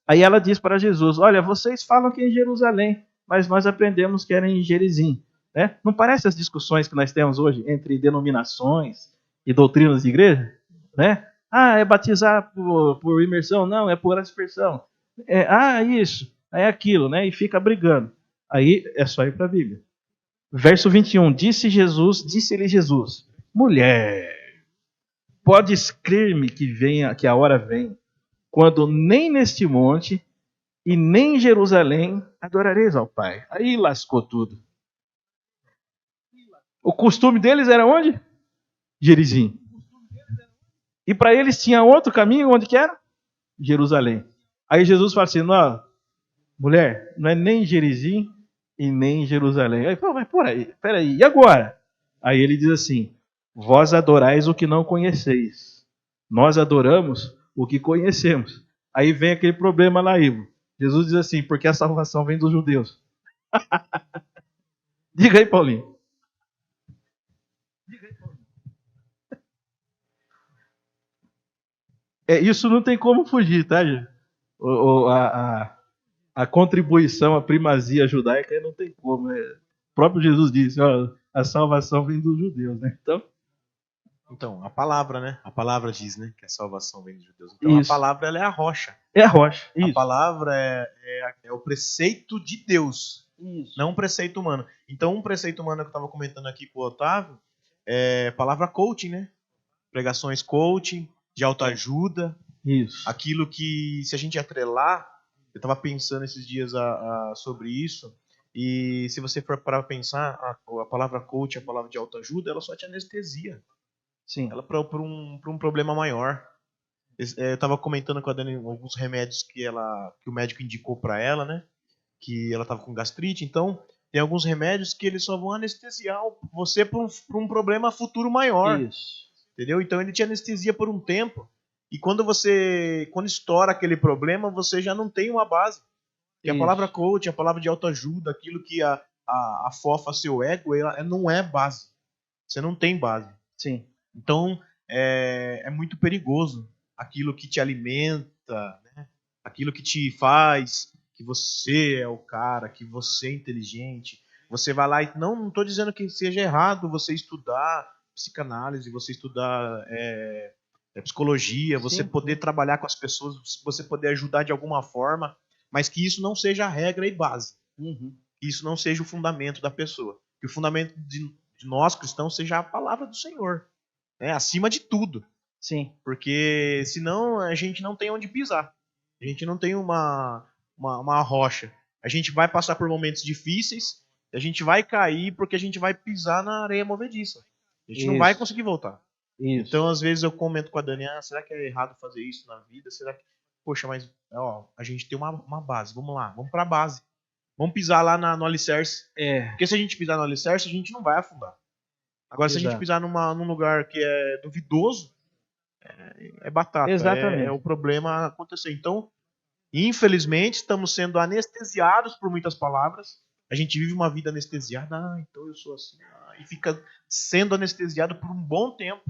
aí ela disse para Jesus, olha, vocês falam que é em Jerusalém, mas nós aprendemos que era em Gerizim. Né? Não parece as discussões que nós temos hoje entre denominações e doutrinas de igreja? Né? É batizar por imersão? Não, é por aspersão. Isso, é aquilo, né? E fica brigando. Aí é só ir para a Bíblia. Verso 21, disse-lhe Jesus, mulher, podes crer-me que a hora vem, quando nem neste monte e nem em Jerusalém adorareis ao Pai. Aí lascou tudo. O costume deles era onde? Gerizim. E para eles tinha outro caminho, onde que era? Jerusalém. Aí Jesus fala assim, não, mulher, não é nem Gerizim e nem Jerusalém. Aí fala, mas peraí, e agora? Aí ele diz assim, vós adorais o que não conheceis. Nós adoramos o que conhecemos. Aí vem aquele problema lá, Ivo. Jesus diz assim, porque a salvação vem dos judeus. Diga aí, Paulinho. Isso não tem como fugir, tá, gente? A contribuição, a primazia judaica não tem como. O próprio Jesus disse, a salvação vem dos judeus, né? Então, a palavra, né? A palavra diz, né, que a salvação vem dos judeus. Então, isso. A palavra ela é a rocha. É a rocha, isso. A palavra é o preceito de Deus, isso. Não um preceito humano. Então, um preceito humano que eu estava comentando aqui com o Otávio é palavra coaching, né? Pregações coaching, de autoajuda. Isso. Aquilo que, se a gente atrelar, eu estava pensando esses dias sobre isso, e se você for para pensar, a palavra coach, a palavra de autoajuda, ela só te anestesia. Sim. Ela para um problema maior. Eu estava comentando com a Dani alguns remédios que o médico indicou para ela, né? Que ela estava com gastrite. Então, tem alguns remédios que eles só vão anestesiar você para um problema futuro maior. Isso. Entendeu? Então, ele te anestesia por um tempo. E quando estoura aquele problema, você já não tem uma base. Porque a palavra coach, a palavra de autoajuda, aquilo que afofa seu ego, ela não é base. Você não tem base. Sim. Então, é muito perigoso aquilo que te alimenta, né? Aquilo que te faz que você é o cara, que você é inteligente. Você vai lá e não estou dizendo que seja errado você estudar psicanálise, você estudar psicologia, você poder trabalhar com as pessoas, você poder ajudar de alguma forma, mas que isso não seja a regra e base. Uhum. Que isso não seja o fundamento da pessoa. Que o fundamento de nós cristãos seja a palavra do Senhor. Acima de tudo. Sim. Porque senão a gente não tem onde pisar. A gente não tem uma rocha. A gente vai passar por momentos difíceis, a gente vai cair porque a gente vai pisar na areia movediça. A gente não vai conseguir voltar. Isso. Então, às vezes eu comento com a Dani, será que é errado fazer isso na vida? Será que... Poxa, mas a gente tem uma base. Vamos lá, vamos para a base. Vamos pisar lá no alicerce. Porque se a gente pisar no alicerce, a gente não vai afundar. Agora, se a gente pisar num lugar que é duvidoso, é batata. Exatamente. É o problema acontecer. Então, infelizmente, estamos sendo anestesiados por muitas palavras. A gente vive uma vida anestesiada. Então eu sou assim. E fica sendo anestesiado por um bom tempo.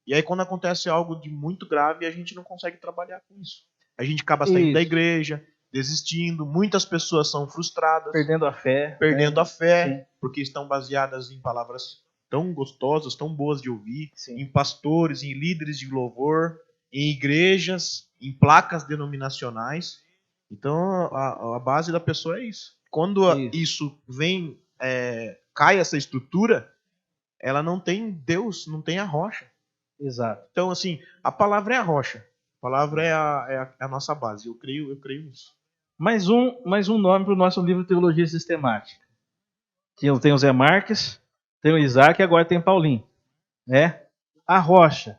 E aí, quando acontece algo de muito grave, a gente não consegue trabalhar com isso. A gente acaba saindo da Isso. igreja, desistindo. Muitas pessoas são frustradas, Perdendo a fé. perdendo a fé, Sim. porque estão baseadas em palavras tão gostosas, tão boas de ouvir, Sim. em pastores, em líderes de louvor, em igrejas, em placas denominacionais. Então, a base da pessoa é isso. Quando isso vem, cai essa estrutura, ela não tem Deus, não tem a rocha. Exato. Então, assim, a palavra é a rocha. A palavra é a nossa base. Eu creio nisso. Mais um nome para o nosso livro de Teologia Sistemática. Tem o Zé Marques, tem o Isaac e agora tem Paulinho. Né? A rocha.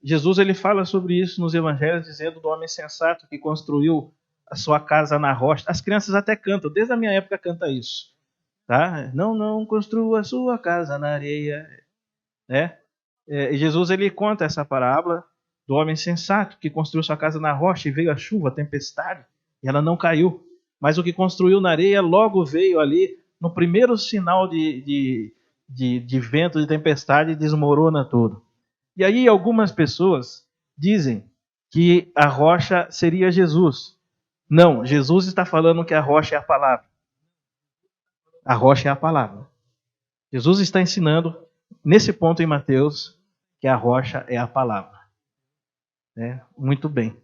Jesus ele fala sobre isso nos evangelhos, dizendo do homem sensato que construiu a sua casa na rocha. As crianças até cantam, desde a minha época canta isso. Tá? Não construa a sua casa na areia. Né? E Jesus ele conta essa parábola do homem sensato que construiu sua casa na rocha e veio a chuva, a tempestade, e ela não caiu. Mas o que construiu na areia logo veio ali, no primeiro sinal de vento, de tempestade, desmorona tudo. E aí algumas pessoas dizem que a rocha seria Jesus. Não, Jesus está falando que a rocha é a palavra. A rocha é a palavra. Jesus está ensinando, nesse ponto em Mateus, que a rocha é a palavra. Muito bem,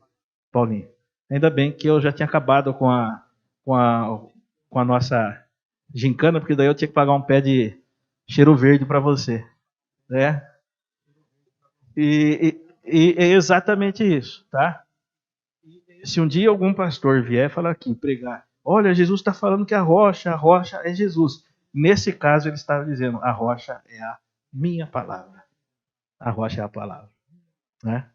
Paulinho. Ainda bem que eu já tinha acabado com a nossa gincana, porque daí eu tinha que pagar um pé de cheiro verde para você. Né? E é exatamente isso, tá? Se um dia algum pastor vier falar aqui, pregar, olha, Jesus está falando que a rocha é Jesus. Nesse caso, ele estava dizendo, a rocha é a minha palavra. A rocha é a palavra. Né?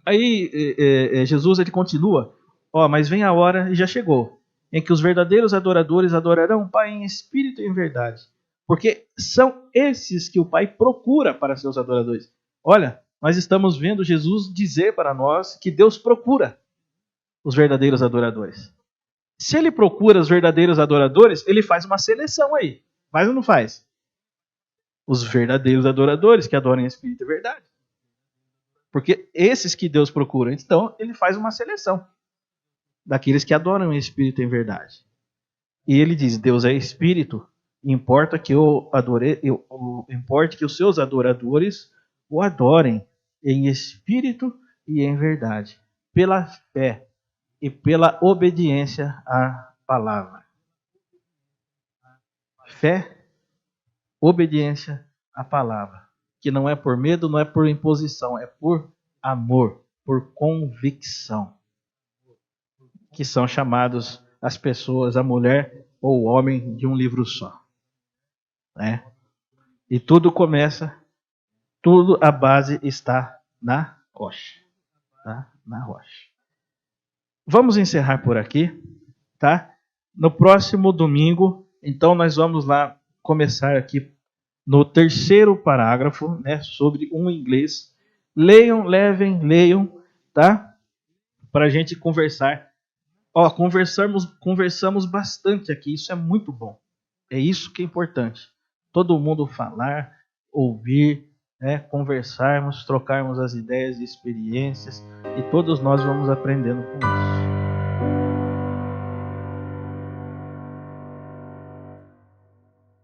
Aí Jesus ele continua, mas vem a hora, e já chegou, em que os verdadeiros adoradores adorarão o Pai em espírito e em verdade. Porque são esses que o Pai procura para seus adoradores. Olha, nós estamos vendo Jesus dizer para nós que Deus procura os verdadeiros adoradores. Se ele procura os verdadeiros adoradores, ele faz uma seleção aí. Faz ou não faz? Os verdadeiros adoradores que adoram em espírito e verdade. Porque esses que Deus procura, então ele faz uma seleção daqueles que adoram em espírito e em verdade. E ele diz, Deus é espírito, importa que importe que os seus adoradores o adorem em espírito e em verdade, pela fé e pela obediência à palavra. Fé, obediência à palavra, que não é por medo, não é por imposição, é por amor, por convicção, que são chamados as pessoas, a mulher ou o homem de um livro só. Né? E tudo começa, a base está na rocha. Tá? Na rocha. Vamos encerrar por aqui, tá? No próximo domingo, então nós vamos lá começar aqui no terceiro parágrafo, né, sobre um inglês. Leiam, tá? Para a gente conversar. Conversamos bastante aqui, isso é muito bom. É isso que é importante. Todo mundo falar, ouvir, né, conversarmos, trocarmos as ideias e experiências, e todos nós vamos aprendendo com isso.